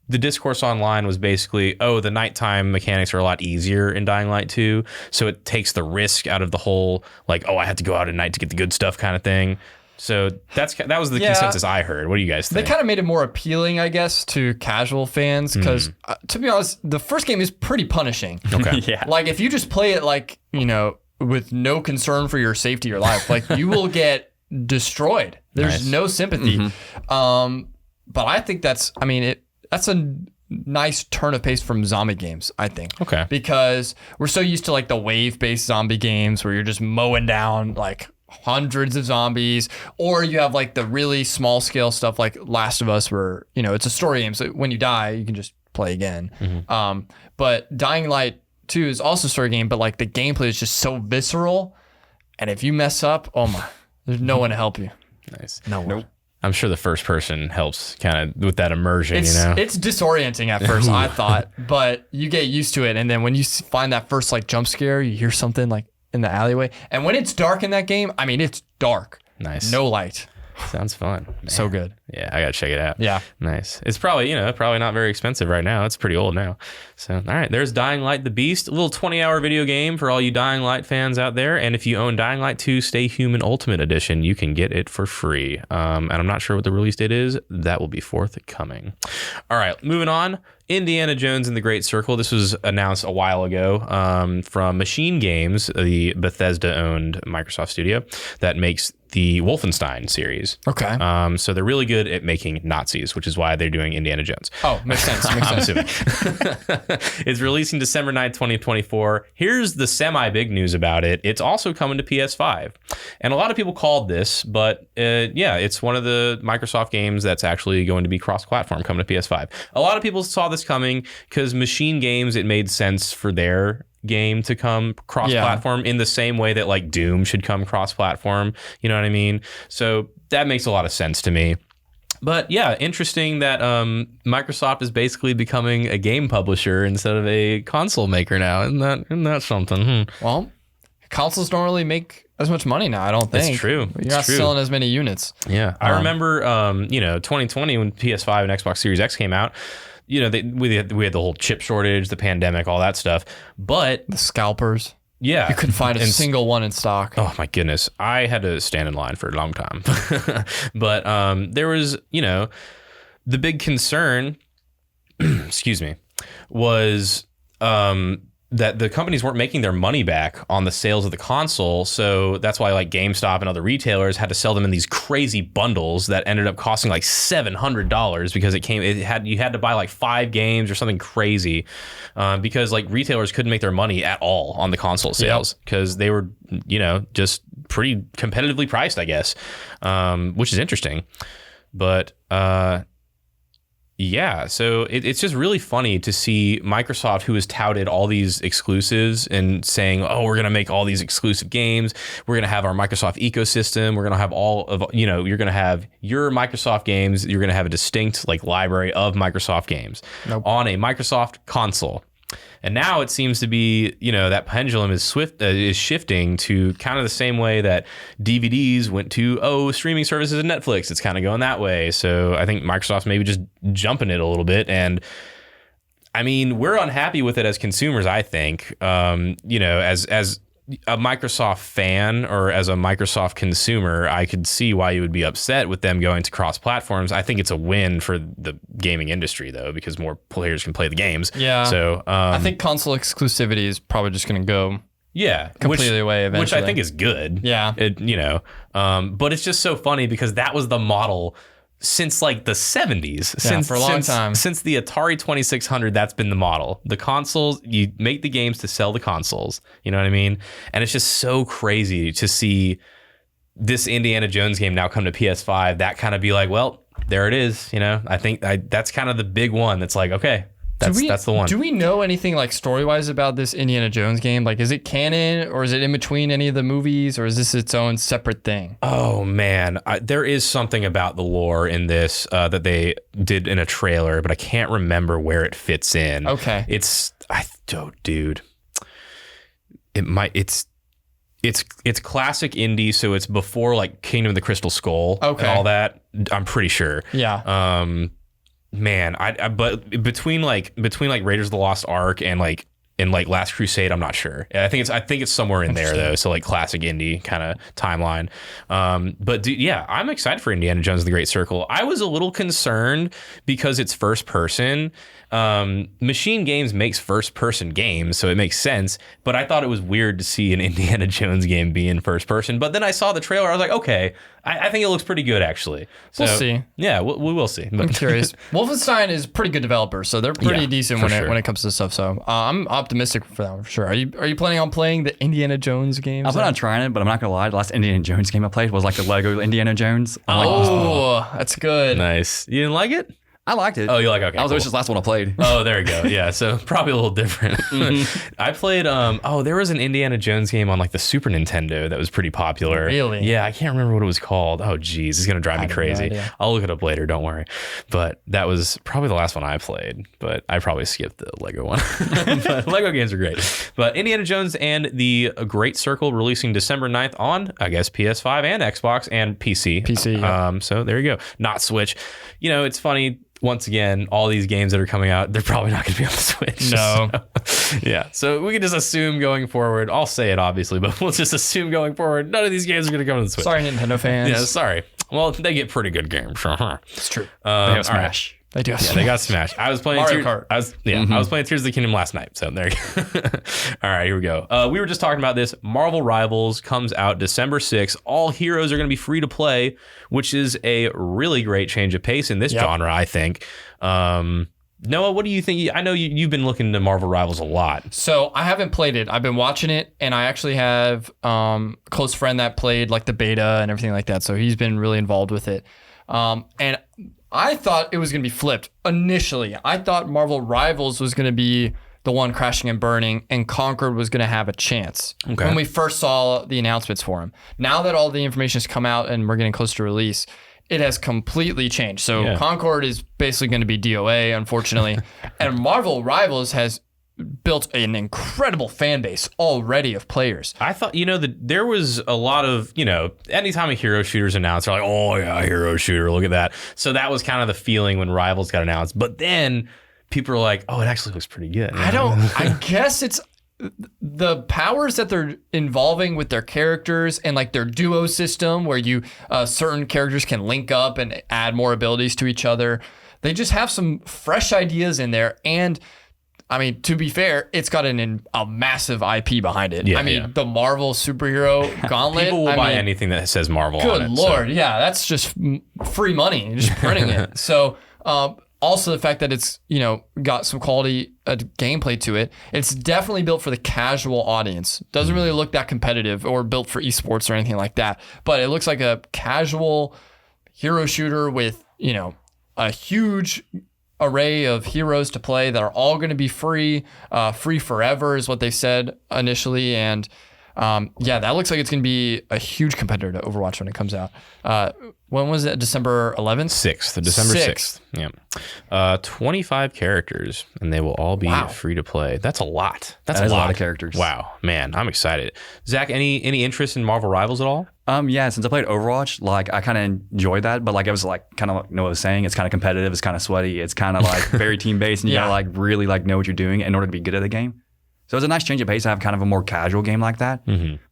the discourse online was basically, the nighttime mechanics are a lot easier in Dying Light 2, so it takes the risk out of the whole, like, I have to go out at night to get the good stuff kind of thing. So that was the consensus I heard. What do you guys think? They kind of made it more appealing, I guess, to casual fans, because to be honest, the first game is pretty punishing. Okay. Yeah. Like, if you just play it like, with no concern for your safety or life, like, you will get destroyed. There's no sympathy. But I think that's a nice turn of pace from zombie games, I think. Okay. Because we're so used to like the wave-based zombie games where you're just mowing down like hundreds of zombies, or you have like the really small scale stuff like Last of Us where, it's a story game. So when you die, you can just play again. But Dying Light 2 is also a story game, but like the gameplay is just so visceral. And if you mess up, there's no one to help you. Nice. No one. Nope. I'm sure the first person helps kind of with that immersion, It's disorienting at first, I thought, but you get used to it. And then when you find that first like jump scare, you hear something like in the alleyway. And when it's dark in that game, it's dark. Nice. No light. Sounds fun. Man. So good. Yeah, I got to check it out. Yeah. Nice. It's probably, probably not very expensive right now. It's pretty old now. So, all right, there's Dying Light the Beast, a little 20-hour video game for all you Dying Light fans out there. And if you own Dying Light 2 Stay Human Ultimate Edition, you can get it for free. And I'm not sure what the release date is. That will be forthcoming. All right, moving on. Indiana Jones and the Great Circle. This was announced a while ago from Machine Games, the Bethesda-owned Microsoft studio that makes the Wolfenstein series. Okay. So they're really good at making Nazis, which is why they're doing Indiana Jones. Oh, makes sense. I'm assuming. It's releasing December 9th, 2024. Here's the semi-big news about it. It's also coming to PS5. And a lot of people called this, but it's one of the Microsoft games that's actually going to be cross-platform coming to PS5. A lot of people saw this coming because Machine Games, it made sense for their game to come cross-platform in the same way that like Doom should come cross-platform. You know what I mean? So that makes a lot of sense to me. But yeah, interesting that Microsoft is basically becoming a game publisher instead of a console maker now. Isn't that something? Well, consoles don't really make as much money now, I don't think. It's true. You're not selling as many units. Yeah. I remember 2020 when PS5 and Xbox Series X came out. We had the whole chip shortage, the pandemic, all that stuff. But the scalpers. Yeah. You couldn't find a single one in stock. Oh my goodness. I had to stand in line for a long time. But there was, the big concern, excuse me, was that the companies weren't making their money back on the sales of the console. So that's why like GameStop and other retailers had to sell them in these crazy bundles that ended up costing like $700 because you had to buy like 5 games or something crazy because like retailers couldn't make their money at all on the console sales because they were, just pretty competitively priced, I guess, which is interesting. But yeah, so it's just really funny to see Microsoft, who has touted all these exclusives and saying, we're going to make all these exclusive games. We're going to have our Microsoft ecosystem. We're going to have all of, you're going to have your Microsoft games. You're going to have a distinct like library of Microsoft games on a Microsoft console. And now it seems to be, that pendulum is shifting to kind of the same way that DVDs went to, streaming services and Netflix. It's kind of going that way. So I think Microsoft's maybe just jumping it a little bit. And I mean, we're unhappy with it as consumers, I think, as a Microsoft fan or as a Microsoft consumer, I could see why you would be upset with them going to cross platforms. I think it's a win for the gaming industry though, because more players can play the games. Yeah. So I think console exclusivity is probably just going to go completely away eventually. Which I think is good. Yeah. But it's just so funny because that was the model since like the 70s. For a long time. Since the Atari 2600, that's been the model. The consoles, you make the games to sell the consoles. You know what I mean? And it's just so crazy to see this Indiana Jones game now come to PS5. That kind of be like, well, there it is. You know, I think that's kind of the big one. That's like, okay. That's the one. Do we know anything like story-wise about this Indiana Jones game? Like, is it canon or is it in between any of the movies or is this its own separate thing? Oh, man. There is something about the lore in this that they did in a trailer, but I can't remember where it fits in. Okay. Dude. It's classic indie, so it's before like Kingdom of the Crystal Skull and all that. I'm pretty sure. Yeah. Man, but between like Raiders of the Lost Ark and like Last Crusade, I'm not sure. I think it's somewhere in there though. So like classic indie kind of timeline. But dude, yeah, I'm excited for Indiana Jones and the Great Circle. I was a little concerned because it's first person. Machine Games makes first person games, so it makes sense. But I thought it was weird to see an Indiana Jones game be in first person. But then I saw the trailer. I was like, okay, I think it looks pretty good actually. So, we'll see. Yeah, we will see. But I'm curious. Wolfenstein is pretty good developer, so they're pretty decent when it comes to stuff. So I'm optimistic for that for sure. Are you planning on playing the Indiana Jones games? I plan on trying it, but I'm not gonna lie. The last Indiana Jones game I played was like the Lego Indiana Jones. That's good. Nice. You didn't like it? I liked it. Oh, you like okay? That was just the last one I played. Oh, there you go. Yeah, so probably a little different. I played. There was an Indiana Jones game on like the Super Nintendo that was pretty popular. Really? Yeah, I can't remember what it was called. Oh, geez, it's gonna drive me crazy. No, I'll look it up later. Don't worry. But that was probably the last one I played. But I probably skipped the Lego one. But Lego games are great. But Indiana Jones and the Great Circle releasing December 9th on, I guess, PS5 and Xbox and PC. PC. So there you go. Not Switch. You know, it's funny. Once again, all these games that are coming out, they're probably not going to be on the Switch. No. So, yeah. So we can just assume going forward, I'll say it obviously, but we'll just assume going forward, none of these games are going to come to the Switch. Sorry, Nintendo fans. Yeah, sorry. Well, they get pretty good games. It's true. They have Smash. Right. They do. Yeah, they got Smash. I was playing Mario Kart. I was playing Tears of the Kingdom last night. So there you go. All right, here we go. We were just talking about this. Marvel Rivals comes out December 6th. All heroes are going to be free to play, which is a really great change of pace in this genre, I think. Noah, what do you think? I know you've been looking into Marvel Rivals a lot. So I haven't played it. I've been watching it, and I actually have a close friend that played like the beta and everything like that. So he's been really involved with it. And I thought it was going to be flipped initially. I thought Marvel Rivals was going to be the one crashing and burning, and Concord was going to have a chance when we first saw the announcements for him. Now that all the information has come out and we're getting close to release, it has completely changed. So Concord is basically going to be DOA, unfortunately. And Marvel Rivals has built an incredible fan base already of players. I thought, there was a lot of, anytime a hero shooter's announced, they're like, oh yeah, hero shooter, look at that. So that was kind of the feeling when Rivals got announced. But then people are like, oh, it actually looks pretty good. I guess it's the powers that they're involving with their characters and like their duo system where you certain characters can link up and add more abilities to each other. They just have some fresh ideas in there. And I mean, to be fair, it's got a massive IP behind it. Yeah, the Marvel superhero gauntlet. People will buy anything that says Marvel on it. Good Lord. So. Yeah, that's just free money, just printing it. So also the fact that it's, got some quality gameplay to it. It's definitely built for the casual audience. Doesn't really look that competitive or built for esports or anything like that. But it looks like a casual hero shooter with, a huge array of heroes to play that are all going to be free forever is what they said initially. And that looks like it's going to be a huge competitor to Overwatch when it comes out. When was it? December 11th? 6th, December 6th. Yeah. 25 characters, and they will all be free to play. That's a lot. That's a lot of characters. Wow, man, I'm excited. Zach, any interest in Marvel Rivals at all? Yeah, since I played Overwatch, like I kind of enjoyed that, but like it was like kind of like what I was saying, it's kind of competitive, it's kind of sweaty, it's kind of like very team based, and you gotta like really like know what you're doing in order to be good at the game. So it's a nice change of pace to have kind of a more casual game like that,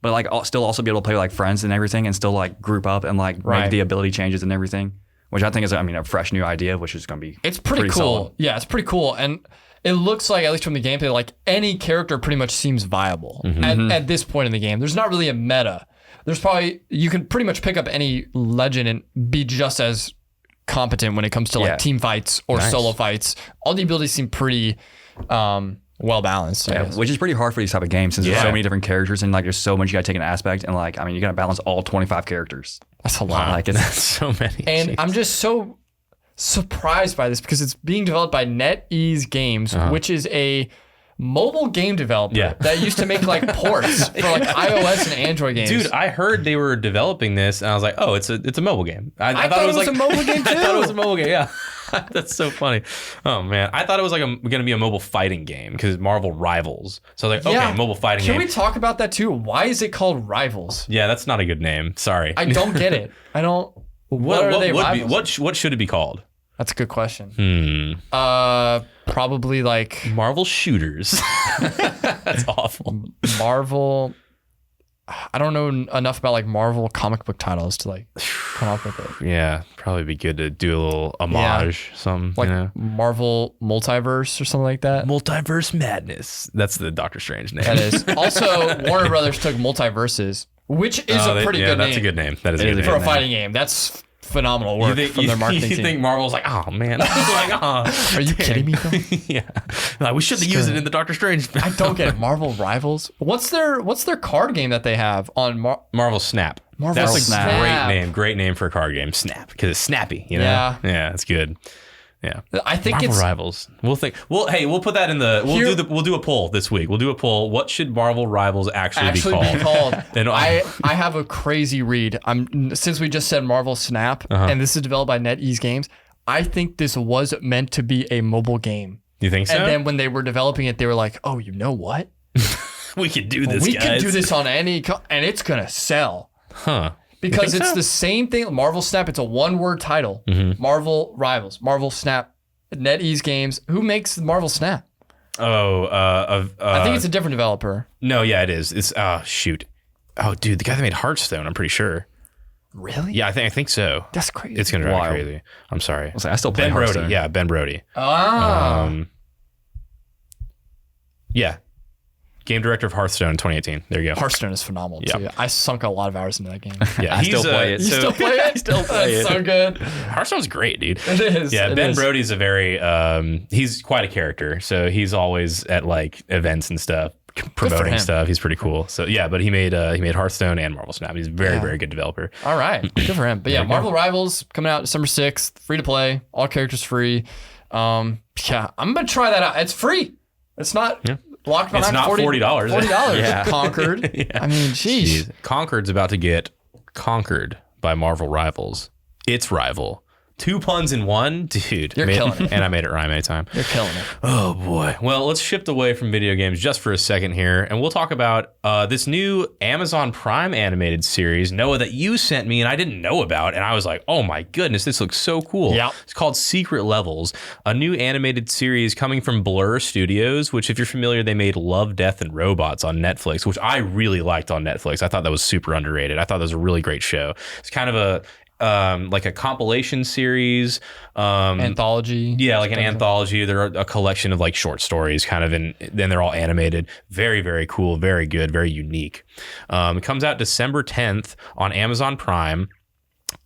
but like still also be able to play like friends and everything, and still like group up and like make the ability changes and everything, which I think is a fresh new idea, which is gonna be it's pretty cool. Solid. Yeah, it's pretty cool, and it looks like, at least from the gameplay, like any character pretty much seems viable at this point in the game. There's not really a meta. You can pretty much pick up any legend and be just as competent when it comes to like team fights or solo fights. All the abilities seem pretty well balanced. Which is pretty hard for these type of games since there's so many different characters and like there's so much you gotta take an aspect and like I mean you gotta balance all 25 characters. That's a lot. Like That's so many. And I'm just so surprised by this because it's being developed by NetEase Games, which is a mobile game developer that used to make like ports for like iOS and Android games. Dude, I heard they were developing this, and I was like, "Oh, it's a mobile game." I thought it was like, a mobile game too. I thought it was a mobile game. Yeah, that's so funny. Oh man, I thought it was like going to be a mobile fighting game because Marvel Rivals. So I was like, okay, mobile fighting game. Can we talk about that too? Why is it called Rivals? Yeah, that's not a good name. Sorry, I don't get it. I don't. What are they? What should it be called? That's a good question. Probably like Marvel Shooters. That's awful. Marvel. I don't know enough about like Marvel comic book titles to like come up with it. Yeah, probably be good to do a little homage, something like Marvel Multiverse or something like that. Multiverse Madness. That's the Doctor Strange name. That is. Also, Warner Brothers took Multiverses, which is a pretty good name. That's a good name. That is a good name for a fighting game. That's phenomenal work from their marketing team. You think Marvel's like, oh man, are you kidding me though? Yeah, like, we shouldn't use it in the Doctor Strange. I don't get it. Marvel Rivals. What's their card game that they have on Marvel Snap? That's a great name for a card game. Snap, because it's snappy. You know? Yeah, it's good. Yeah, I think Marvel it's Rivals. We'll put that in the. We'll do a poll this week. We'll do a poll. What should Marvel Rivals actually be called? And I have a crazy read. Since we just said Marvel Snap, and this is developed by NetEase Games. I think this was meant to be a mobile game. You think so? And then when they were developing it, they were like, "Oh, you know what? We could do this. We could do this on any, and it's gonna sell." Huh. Because it's the same thing. Marvel Snap, it's a one-word title. Marvel Rivals, Marvel Snap, NetEase Games. Who makes Marvel Snap? I think it's a different developer. No, yeah, it is. It's shoot. Oh, dude, the guy that made Hearthstone. I'm pretty sure. Really? Yeah, I think so. That's crazy. It's gonna drive me crazy. I'm sorry. I still play Ben Hearthstone. Brody. Yeah, Ben Brody. Yeah. Game director of Hearthstone 2018. There you go. Hearthstone is phenomenal too. I sunk a lot of hours into that game. Yeah, I still play it. You still play it? I still play it. That's so good. Hearthstone's great, dude. It is. Yeah, Ben Brody's a very he's quite a character. So he's always at like events and stuff, promoting stuff. He's pretty cool. So yeah, but he made Hearthstone and Marvel Snap. He's a very, very good developer. All right. Good for him. But yeah, Marvel Rivals coming out December 6th, free to play, all characters free. I'm gonna try that out. It's free. It's not locked behind. It's not $40. $40. Yeah. Conquered. I mean, jeez. Conquered's about to get conquered by Marvel Rivals. Its rival. 2 puns in one, dude. You're killing it. And I made it rhyme anytime. You're killing it. Oh boy. Well, let's shift away from video games just for a second here, and we'll talk about this new Amazon Prime animated series, Noah, that you sent me and I didn't know about, and I was like, oh my goodness, this looks so cool. Yeah. It's called Secret Levels, a new animated series coming from Blur Studios, which, if you're familiar, they made Love, Death, and Robots on Netflix, which I really liked on Netflix. I thought that was super underrated. I thought that was a really great show. It's kind of a like a compilation series, anthology. Yeah, like an anthology. They're a collection of like short stories, kind of, and then they're all animated. Very, very cool, very good, very unique. It comes out December 10th on Amazon Prime.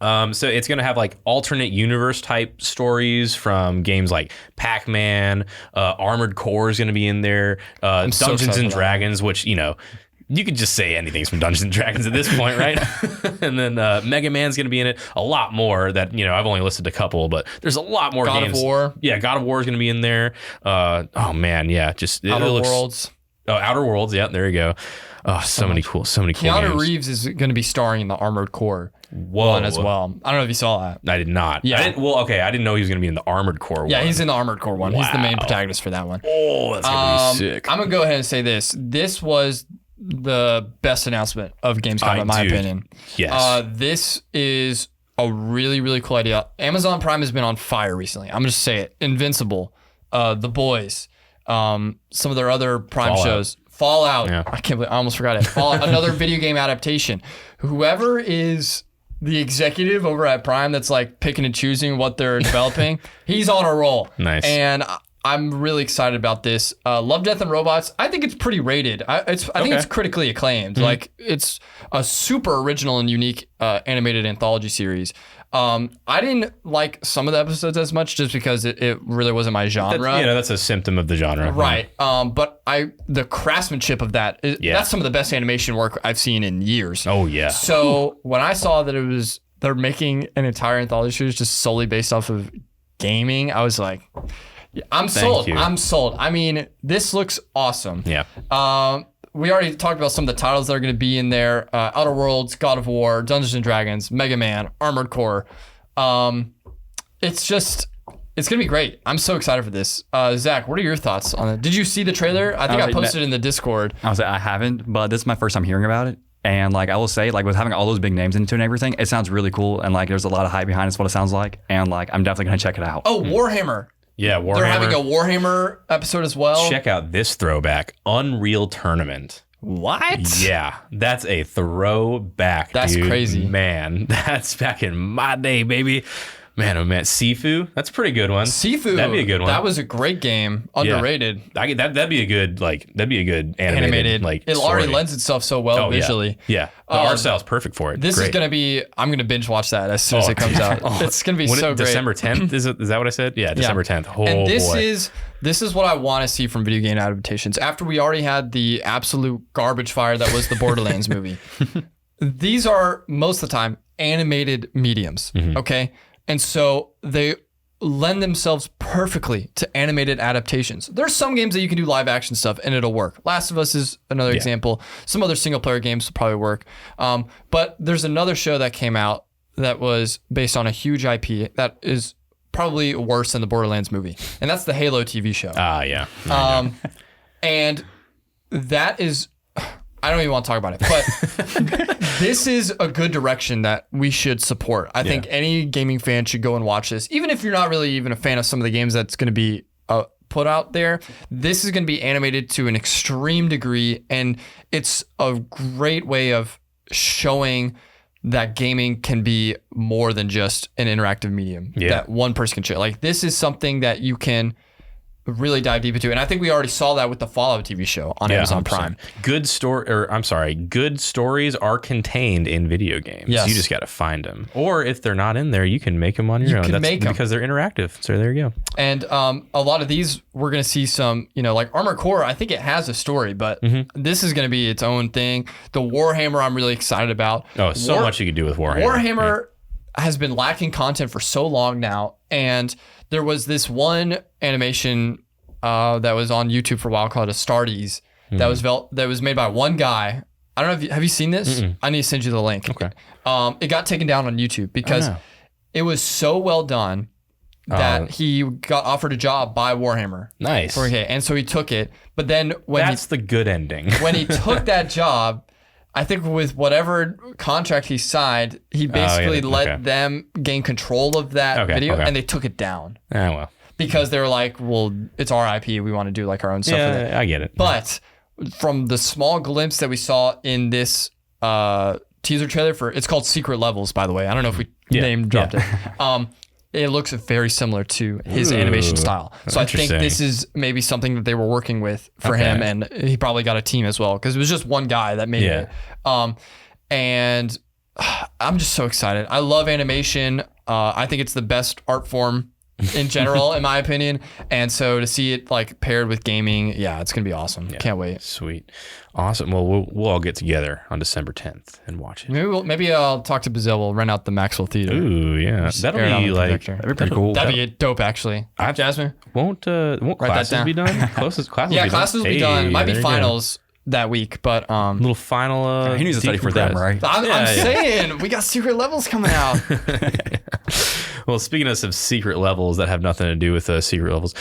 So it's going to have like alternate universe type stories from games like Pac-Man, Armored Core is going to be in there, Dungeons and Dragons, which, you know, you could just say anything's from Dungeons and Dragons at this point, right? And then Mega Man's going to be in it. A lot more that, you know, I've only listed a couple, but there's a lot more games. God of War. Yeah, God of War is going to be in there. Oh, man, yeah. Just Outer Worlds. Oh, Outer Worlds. Yeah, there you go. Oh, so many cool Keanu games. Reeves is going to be starring in the Armored Core one as well. I don't know if you saw that. I did not. Yeah. I didn't know he was going to be in the Armored Core one. Yeah, he's in the Armored Core one. Wow. He's the main protagonist for that one. Oh, that's going to be sick. I'm going to go ahead and say this. This was the best announcement of Gamescom, in my opinion. Yes. This is a really, really cool idea. Amazon Prime has been on fire recently. I'm going to say it. Invincible, The Boys, some of their other Prime shows. Fallout. Yeah. I can't believe I almost forgot it. Fallout, another video game adaptation. Whoever is the executive over at Prime that's like picking and choosing what they're developing, he's on a roll. Nice. And I'm really excited about this. Love, Death, and Robots. I think it's pretty rated. I think it's critically acclaimed. Mm-hmm. Like, it's a super original and unique animated anthology series. I didn't like some of the episodes as much just because it really wasn't my genre. That's a symptom of the genre. Right. But the craftsmanship of that, that's some of the best animation work I've seen in years. Oh, yeah. So when I saw that they're making an entire anthology series just solely based off of gaming, I was like, I'm sold. I'm sold. I mean, this looks awesome. Yeah. We already talked about some of the titles that are going to be in there. Outer Worlds, God of War, Dungeons & Dragons, Mega Man, Armored Core. It's going to be great. I'm so excited for this. Zach, what are your thoughts on it? Did you see the trailer? I think I posted it in the Discord. I haven't, but this is my first time hearing about it. And like I will say, like with having all those big names into it and everything, it sounds really cool. And like there's a lot of hype behind it. It's what it sounds like. And like I'm definitely going to check it out. Oh, Warhammer. Yeah, Warhammer. They're having a Warhammer episode as well. Check out this throwback. Unreal Tournament. What? Yeah, that's a throwback, That's dude. crazy. Man, that's back in my day, baby. Man, oh man, Sifu, that's a pretty good one. Sifu, that'd be a good one. That was a great game, underrated. Yeah. That'd be a good animated like it story. already lends itself so well visually. Yeah, the art style's perfect for it. This is gonna be. I'm gonna binge watch that as soon as it comes out. It's gonna be so great. December 10th is that what I said? Yeah, December 10th. Oh, and boy. This is what I want to see from video game adaptations. After we already had the absolute garbage fire that was the Borderlands movie. These are most of the time animated mediums. Okay. And so they lend themselves perfectly to animated adaptations. There's some games that you can do live action stuff and it'll work. Last of Us is another example. Some other single player games will probably work. But there's another show that came out that was based on a huge IP that is probably worse than the Borderlands movie. And that's the Halo TV show. Yeah. And that is... I don't even want to talk about it, but this is a good direction that we should support. I think any gaming fan should go and watch this. Even if you're not really even a fan of some of the games that's going to be put out there, this is going to be animated to an extreme degree, and it's a great way of showing that gaming can be more than just an interactive medium that one person can share. Like, this is something that you can really dive deep into, and I think we already saw that with the Fallout TV show on Amazon 100%. Prime. Good stories are contained in video games. Yes. You just got to find them, or if they're not in there, you can make them on your own. That's because they're interactive. So there you go. And a lot of these, we're gonna see some, like Armored Core. I think it has a story, but this is gonna be its own thing. The Warhammer, I'm really excited about. Oh, so much you could do with Warhammer. Warhammer has been lacking content for so long now, and there was this one animation that was on YouTube for a while called Astartes that was made by one guy. I don't know have you seen this? I need to send you the link. Okay. It got taken down on YouTube because it was so well done that he got offered a job by Warhammer. Nice. And so he took it. But then that's the good ending. When he took that job, I think with whatever contract he signed, he basically let them gain control of that video, and they took it down. Oh, well. Because they were like, well, it's our IP. We want to do like our own stuff with it. I get it. But from the small glimpse that we saw in this teaser trailer it's called Secret Levels, by the way. I don't know if we name dropped it. It looks very similar to his animation style. So I think this is maybe something that they were working with for him, and he probably got a team as well because it was just one guy that made it. And I'm just so excited. I love animation. I think it's the best art form in general, in my opinion. And so to see it like paired with gaming, it's going to be awesome. Can't wait. Sweet. Awesome. Well, we'll all get together on December 10th and watch it. Maybe I'll talk to Bazille. We'll rent out the Maxwell Theater. Ooh, yeah. That'll be like, that'd be pretty cool. That'd be dope, actually. Jasmine? Won't classes be done? Classes will be done. Might be finals that week, but little final. He needs to study for them, right? I'm saying we got Secret Levels coming out. Well, speaking of some secret levels that have nothing to do with secret levels,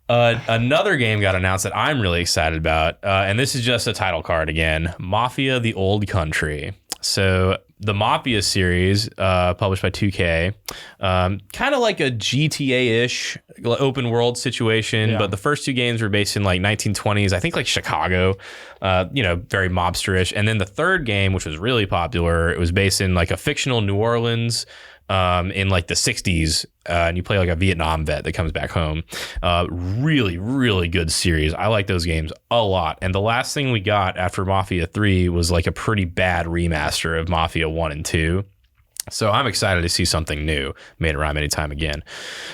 another game got announced that I'm really excited about, and this is just a title card again: Mafia: The Old Country. So the Mafia series, published by 2K, kind of like a GTA-ish open world situation, but the first two games were based in like 1920s, I think like Chicago, very mobsterish. And then the third game, which was really popular, it was based in like a fictional New Orleans, in like the 60s, and you play like a Vietnam vet that comes back home. Really, really good series. I like those games a lot. And the last thing we got after Mafia 3 was like a pretty bad remaster of Mafia 1 and 2. So I'm excited to see something new made around anytime again.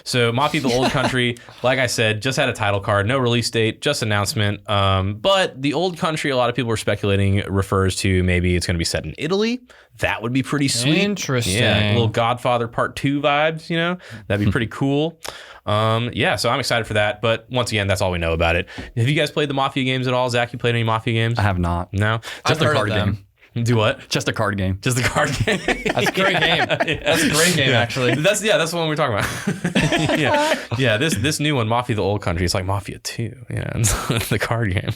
So Mafia: The Old Country, like I said, just had a title card, no release date, just announcement. But the Old Country, a lot of people were speculating, refers to maybe it's going to be set in Italy. That would be pretty sweet. Interesting. Yeah, a little Godfather Part 2 vibes, you know? That'd be pretty cool. Yeah, so I'm excited for that. But once again, that's all we know about it. Have you guys played the Mafia games at all? Zach, you played any Mafia games? I have not. No? Just a card game. Do what? Just a card game. Just the card game. That's a great game. That's a great game, actually. That's the one we're talking about. yeah. This new one, Mafia: The Old Country, it's like Mafia 2. Yeah, it's the card game.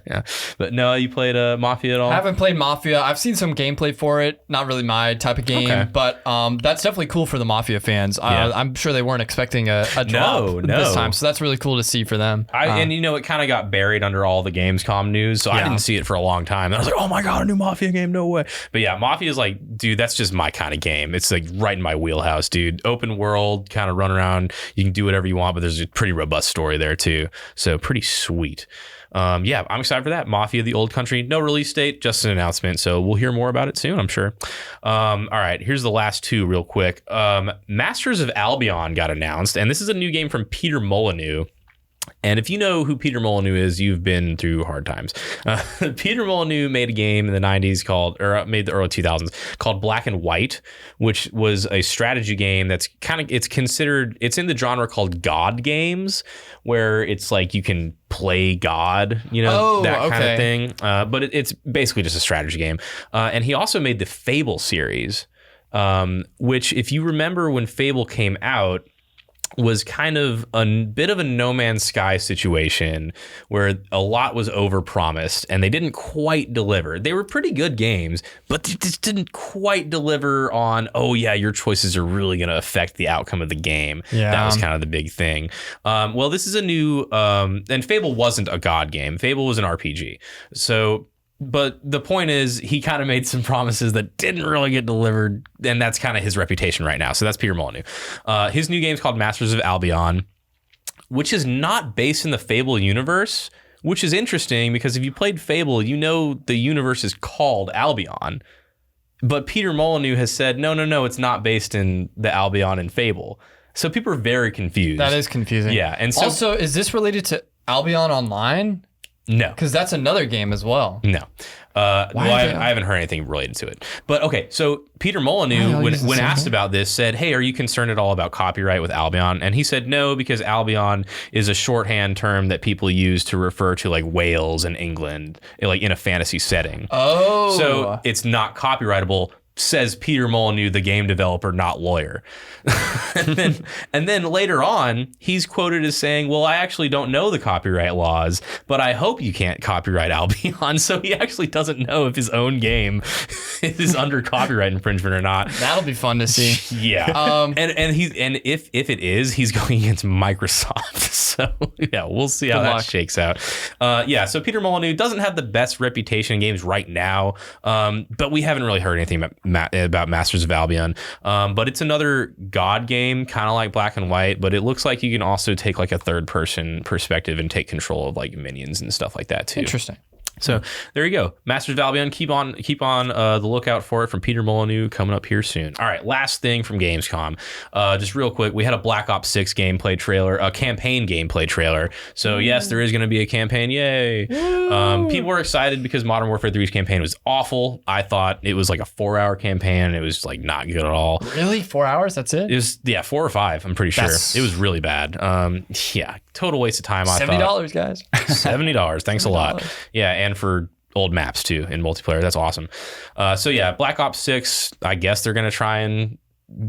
Yeah, but no, you played Mafia at all? I haven't played Mafia. I've seen some gameplay for it. Not really my type of game, Okay. but that's definitely cool for the Mafia fans. Yeah. I'm sure they weren't expecting a drop this time, so that's really cool to see for them. And you know, it kind of got buried under all the Gamescom news, so I didn't see it for a long time. And I was like, oh my god, a new Mafia game, no way. But yeah, Mafia is like, dude, that's just my kind of game. It's like right in my wheelhouse, dude. Open world, kind of run around. You can do whatever you want, but there's a pretty robust story there too. So pretty sweet. Yeah, I'm excited for that. Mafia: The Old Country, no release date, just an announcement. So we'll hear more about it soon, I'm sure. All right, here's the last two real quick. Masters of Albion got announced, and this is a new game from Peter Molyneux. And if you know who Peter Molyneux is, you've been through hard times. Peter Molyneux made a game in the 90s made the early 2000s called Black and White, which was a strategy game that's it's in the genre called God games, where it's like you can play God, that kind of thing. But it's basically just a strategy game. And he also made the Fable series, which if you remember when Fable came out, was kind of a bit of a No Man's Sky situation where a lot was overpromised and they didn't quite deliver. They were pretty good games, but they just didn't quite deliver on, oh yeah, your choices are really going to affect the outcome of the game. Yeah. That was kind of the big thing. Well, this is a new, and Fable wasn't a God game. Fable was an RPG. But the point is, he kind of made some promises that didn't really get delivered, and that's kind of his reputation right now. So that's Peter Molyneux. His new game is called Masters of Albion, which is not based in the Fable universe, which is interesting because if you played Fable, you know the universe is called Albion. But Peter Molyneux has said, no, it's not based in the Albion in Fable. So people are very confused. That is confusing. Yeah. And so, also, is this related to Albion Online? No. Because that's another game as well. No. I haven't heard anything related to it. But okay, so Peter Molyneux, when asked about this, said, hey, are you concerned at all about copyright with Albion? And he said no, because Albion is a shorthand term that people use to refer to like Wales and England, like in a fantasy setting. Oh. So it's not copyrightable, says Peter Molyneux, the game developer, not lawyer. and then later on, he's quoted as saying, well, I actually don't know the copyright laws, but I hope you can't copyright Albion. So he actually doesn't know if his own game is under copyright infringement or not. That'll be fun to see. Yeah. And if it is, he's going against Microsoft. So yeah, we'll see how that shakes out. So Peter Molyneux doesn't have the best reputation in games right now, but we haven't really heard anything about Masters of Albion. But it's another God game, kind of like Black and White, but it looks like you can also take like a third person perspective and take control of like minions and stuff like that too. Interesting. So there you go. Masters of Albion. Keep on the lookout for it from Peter Molyneux coming up here soon. All right, last thing from Gamescom. Just real quick, we had a Black Ops 6 gameplay trailer, a campaign gameplay trailer. So yes, there is going to be a campaign. Yay! People were excited because Modern Warfare 3's campaign was awful. I thought it was like a 4-hour campaign. And it was like not good at all. Really? 4 hours? That's it? It was 4 or 5. I'm pretty sure it was really bad. Total waste of time. I thought $70, guys. $70. Thanks a lot. Yeah, and for old maps too in multiplayer. That's awesome. Black Ops 6, I guess they're going to try and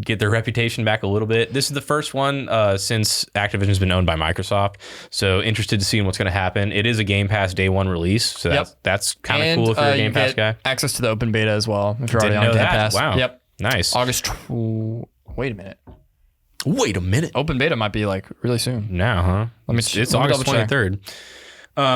get their reputation back a little bit. This is the first one since Activision's been owned by Microsoft. So interested to see what's going to happen. It is a Game Pass day one release. So that's kind of cool if you're a Game Pass guy. Access to the open beta as well if you're already on Game Pass. Wow. Yep. Nice. Wait a minute. Open beta might be like really soon. Now, huh? It's August 23rd.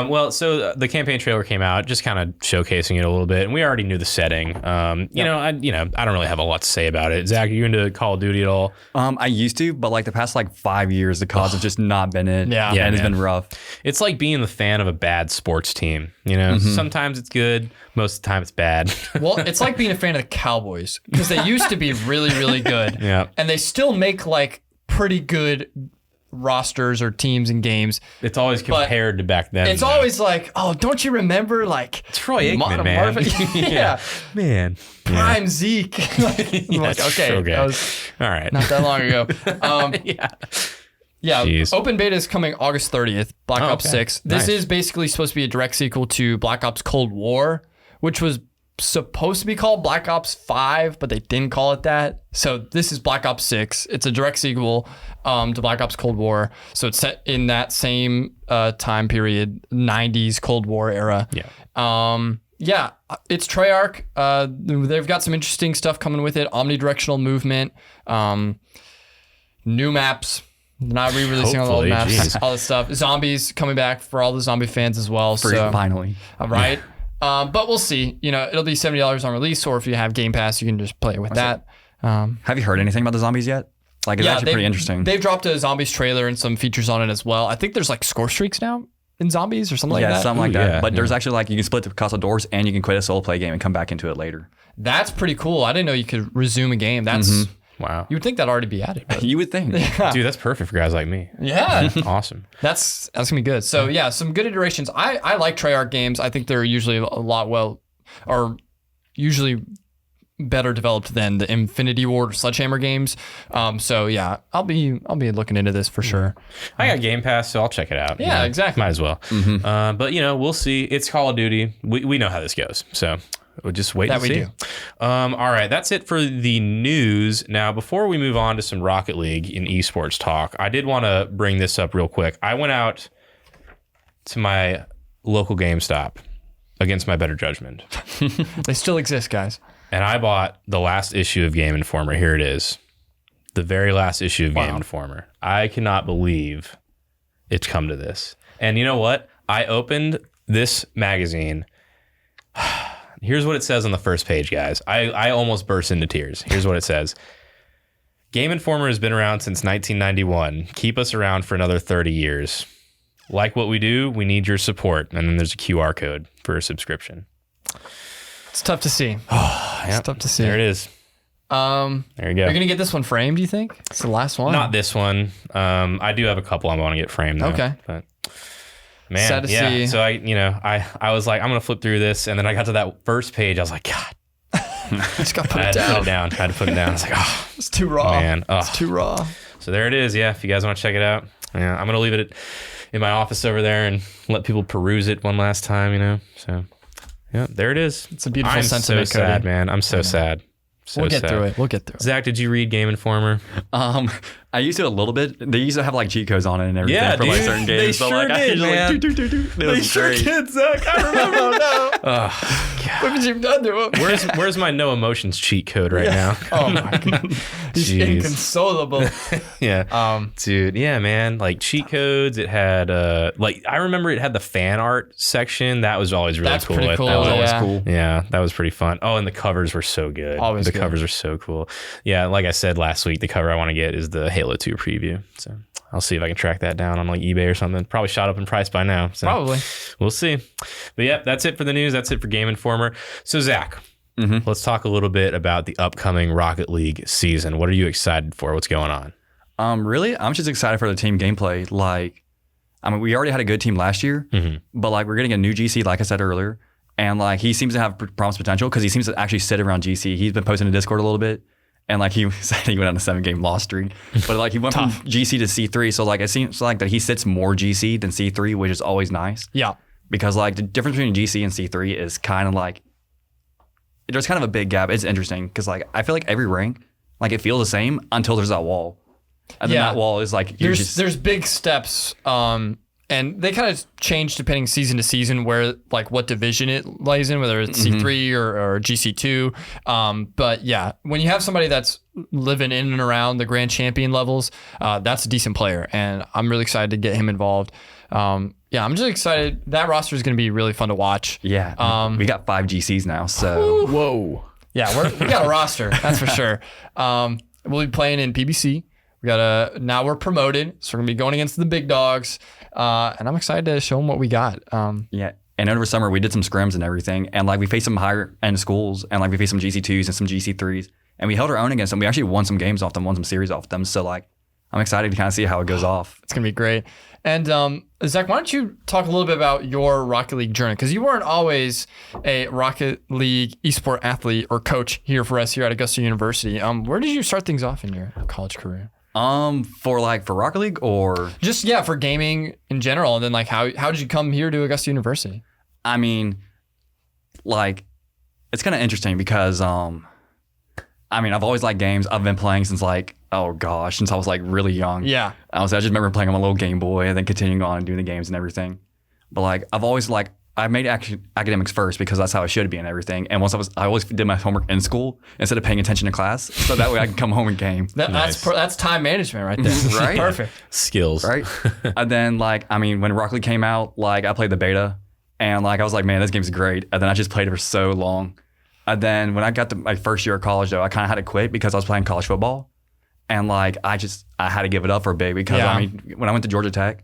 Well, so the campaign trailer came out, just kind of showcasing it a little bit, and we already knew the setting. You know, I don't really have a lot to say about it. Zach, are you into Call of Duty at all? I used to, but like the past like 5 years, the CODs have just not been it. And it's been rough. It's like being the fan of a bad sports team. You know, sometimes it's good, most of the time it's bad. Well, it's like being a fan of the Cowboys because they used to be really, really good. Yeah. And they still make like pretty good rosters or teams and games. It's always compared to back then. It's always like, oh, don't you remember like Troy Aikman, man? Yeah. Man. Prime Zeke. I'm like, okay. That was all right. not that long ago. Yeah. Jeez. Open beta is coming August 30th, Black Ops 6. This is basically supposed to be a direct sequel to Black Ops Cold War, which was supposed to be called Black Ops 5, but they didn't call it that. So this is Black Ops 6. It's a direct sequel to Black Ops Cold War. So it's set in that same time period, 90s Cold War era. Yeah. It's Treyarch. They've got some interesting stuff coming with it. Omnidirectional movement, new maps. They're not re-releasing all the old maps, all this stuff. Zombies coming back for all the zombie fans as well. Finally. Right. But we'll see. You know, it'll be $70 on release, or if you have Game Pass, you can just play it with that. Have you heard anything about the zombies yet? Like, it's actually pretty interesting. They've dropped a zombies trailer and some features on it as well. I think there's like score streaks now in zombies or something like that. Yeah, something like that. But there's actually like you can split the cost of doors and you can quit a solo play game and come back into it later. That's pretty cool. I didn't know you could resume a game. That's wow. You would think that'd already be added. You would think. Dude, that's perfect for guys like me. Yeah. Awesome. That's gonna be good. So yeah, some good iterations. I like Treyarch games. I think they're usually usually better developed than the Infinity Ward or Sledgehammer games. So yeah, I'll be looking into this for sure. I got Game Pass, so I'll check it out. Yeah, exactly. Might as well. But you know, we'll see. It's Call of Duty. We know how this goes. So we'll just wait and see. Do. All right, that's it for the news. Now, before we move on to some Rocket League in esports talk, I did want to bring this up real quick. I went out to my local GameStop against my better judgment. They still exist, guys. And I bought the last issue of Game Informer. Here it is. The very last issue of Game Informer. I cannot believe it's come to this. And you know what? I opened this magazine. Here's what it says on the first page, guys. I almost burst into tears. Here's what it says. Game Informer has been around since 1991. Keep us around for another 30 years. Like what we do, we need your support. And then there's a QR code for a subscription. It's tough to see. It's tough to see. There it is. There you go. You're going to get this one framed, do you think? It's the last one. Not this one. I do have a couple I want to get framed, though. Okay. But man, sad to see. So I was like, I'm going to flip through this. And then I got to that first page. I was like, God. Just got to put it down. I had to put it down. I was like, oh. It's too raw. Man. Oh. It's too raw. So there it is. Yeah, if you guys want to check it out. Yeah, I'm going to leave it in my office over there and let people peruse it one last time, you know. So, yeah, there it is. It's a beautiful sentiment, I'm so sad, Cody. Man. I'm so sad. We'll get through it. Zach, did you read Game Informer? I used to a little bit. They used to have like cheat codes on it and everything for like certain games. They sure did, man. They sure did, Zach. I remember. Oh, God. What have you done to him? Where's my no emotions cheat code right now? Oh my God. He's inconsolable. Yeah. Dude, yeah, man. Like cheat codes. It had I remember it had the fan art section. That was always really cool. Pretty cool. That was always cool. Yeah, that was pretty fun. Oh, and the covers were so good. Always the good. covers are so cool. Yeah, like I said last week, the cover I want to get is the Halo 2 preview. So I'll see if I can track that down on like eBay or something. Probably shot up in price by now. So Probably. We'll see. But yeah, that's it for the news. That's it for Game Informer. So Zach, let's talk a little bit about the upcoming Rocket League season. What are you excited for? What's going on? Really? I'm just excited for the team gameplay. Like, I mean, we already had a good team last year, but like we're getting a new GC, like I said earlier. And like he seems to have promised potential because he seems to actually sit around GC. He's been posting in Discord a little bit. And like he said he went on a 7-game loss streak, but like he went from GC to C3. So like it seems like that he sits more GC than C3, which is always nice. Yeah. Because like the difference between GC and C3 is kind of like, there's kind of a big gap. It's interesting because like I feel like every rank, like it feels the same until there's that wall. And then that wall is like, there's big steps. And they kind of change depending season to season where like what division it lies in, whether it's C3 or GC2. But yeah, when you have somebody that's living in and around the grand champion levels, that's a decent player. And I'm really excited to get him involved. Yeah, I'm just excited. That roster is going to be really fun to watch. Yeah. We got 5 GCs now, so. Whoa. Yeah, we got a roster, that's for sure. We'll be playing in PBC. Now we're promoted, so we're going to be going against the big dogs. And I'm excited to show them what we got. Yeah. And over summer, we did some scrims and everything. And like we faced some higher end schools, and like we faced some GC2s and some GC3s. And we held our own against them. We actually won some games off them, won some series off them. So like, I'm excited to kind of see how it goes off. It's going to be great. And Zach, why don't you talk a little bit about your Rocket League journey? Because you weren't always a Rocket League esport athlete or coach here for us here at Augusta University. Where did you start things off in your college career? For Rocket League or just for gaming in general, and then like how did you come here to Augusta University? I mean, like, it's kind of interesting because I've always liked games. I've been playing since since I was like really young. Yeah. I just remember playing on my little Game Boy and then continuing on and doing the games and everything. But like I've always I made academics first because that's how it should be and everything. And I always did my homework in school instead of paying attention to class, so that way I can come home and game. That's time management right there. Right? Perfect. Skills. Right? And then when Rocket League came out, I played the beta, and I was like, man, this game's great. And then I just played it for so long. And then when I got to my first year of college, though, I kind of had to quit because I was playing college football, and I had to give it up for a bit because when I went to Georgia Tech,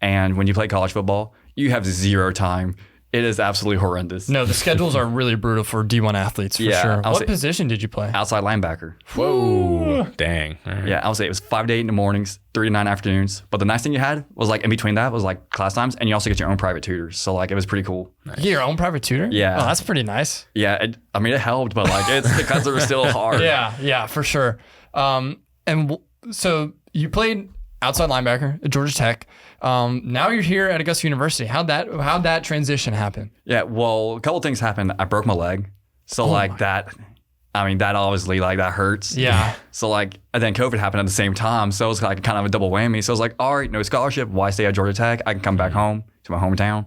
and when you play college football, you have 0 time. It is absolutely horrendous. No, the schedules are really brutal for D1 athletes for sure. What position did you play? Outside linebacker. Whoa. Dang. All right. Yeah, I would say it was 5 to 8 in the mornings, 3 to 9 afternoons. But the nice thing you had was in between that was class times, and you also get your own private tutors. So it was pretty cool. Nice. You get your own private tutor? Yeah. Oh, that's pretty nice. Yeah, it helped, but it's because it was still hard. Yeah, for sure. So you played outside linebacker at Georgia Tech. Now you're here at Augusta University. How'd that transition happen? Yeah, well, a couple of things happened. I broke my leg. So that obviously that hurts. Yeah. So and then COVID happened at the same time. So it was kind of a double whammy. So I was all right, no scholarship. Why stay at Georgia Tech? I can come back home to my hometown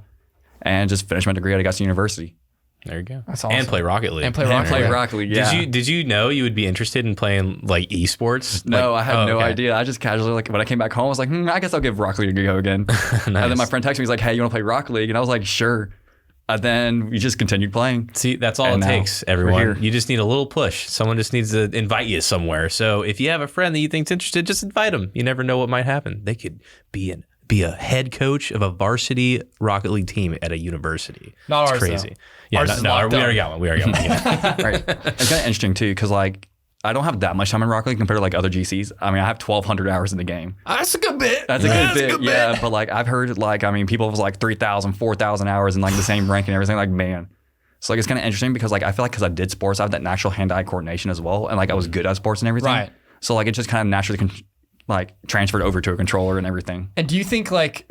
and just finish my degree at Augusta University. There you go. That's awesome. And play Rocket League. Rocket League, yeah. Did you know you would be interested in playing esports? No, I had no idea. I just casually when I came back home, I was like, I guess I'll give Rocket League a go again. Nice. And then my friend texted me, he's like, hey, you want to play Rocket League? And I was like, sure. And then we just continued playing. See, that's all it takes, everyone. You just need a little push. Someone just needs to invite you somewhere. So if you have a friend that you think's interested, just invite them. You never know what might happen. They could be a head coach of a varsity Rocket League team at a university. Not it's ours, crazy. Though. Yeah, we already got one. Yeah. Right. It's kind of interesting too, because I don't have that much time in Rocket League compared to other GCs. I have 1,200 hours in the game. That's a good bit. That's a good bit. Yeah, but I've heard people with 3,000, 4,000 hours in the same rank and everything. Man. So it's kind of interesting because I feel because I did sports, I have that natural hand-eye coordination as well, and I was good at sports and everything. Right. So it just kind of naturally transferred over to a controller and everything. And do you think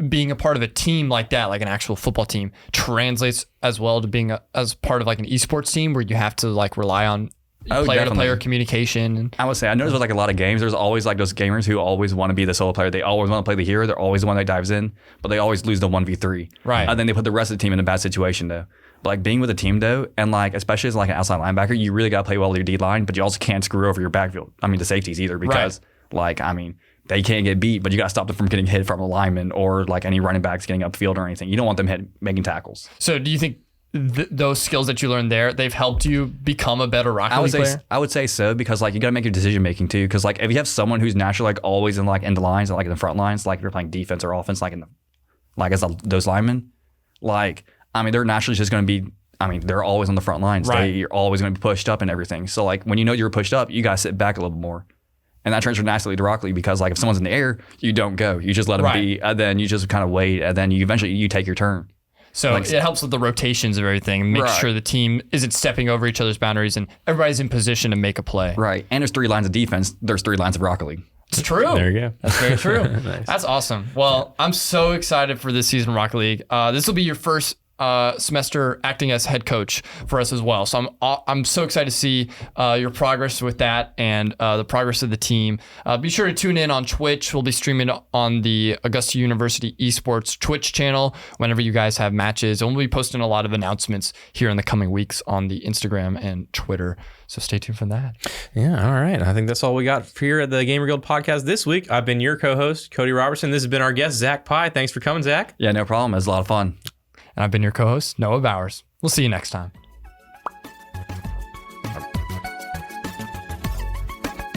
being a part of a team like that, like an actual football team, translates as well to being as part of an esports team where you have to rely on player-to-player communication? I would say I noticed with a lot of games, there's always those gamers who always want to be the solo player. They always want to play the hero. They're always the one that dives in, but they always lose the 1v3. Right. And then they put the rest of the team in a bad situation though. But being with a team though, and especially as an outside linebacker, you really got to play well with your D-line, but you also can't screw over your backfield. The safeties either because they can't get beat, but you got to stop them from getting hit from a lineman or any running backs getting upfield or anything. You don't want them making tackles. So do you think those skills that you learned there, they've helped you become a better Rocket League player? I would say so because you got to make your decision making too. Because if you have someone who's naturally always in the lines and in the front lines, if you're playing defense or offense, as those linemen, they're naturally just going to be. They're always on the front lines. Right. You're always going to be pushed up and everything. So when you're pushed up, you got to sit back a little bit more. And that transfers naturally to Rocket League because if someone's in the air, you don't go. You just let them be, and then you just kind of wait, and then you eventually take your turn. So it helps with the rotations of everything and make sure the team isn't stepping over each other's boundaries and everybody's in position to make a play. Right. And there's 3 lines of defense. There's 3 lines of Rocket League. It's true. There you go. That's very true. Nice. That's awesome. Well, I'm so excited for this season of Rocket League. This will be your first semester acting as head coach for us as well. So I'm so excited to see your progress with that and the progress of the team. Be sure to tune in on Twitch. We'll be streaming on the Augusta University Esports Twitch channel whenever you guys have matches. And we'll be posting a lot of announcements here in the coming weeks on the Instagram and Twitter. So stay tuned for that. Yeah, all right. I think that's all we got here at the Gamer Guild podcast this week. I've been your co-host, Cody Robertson. This has been our guest, Zack Pye. Thanks for coming, Zack. Yeah, no problem. It was a lot of fun. And I've been your co-host, Noah Bowers. We'll see you next time.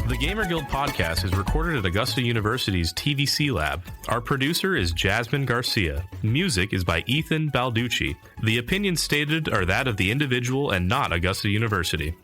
The Gamer Guild podcast is recorded at Augusta University's TVC lab. Our producer is Jasmine Garcia. Music is by Ethan Balducci. The opinions stated are that of the individual and not Augusta University.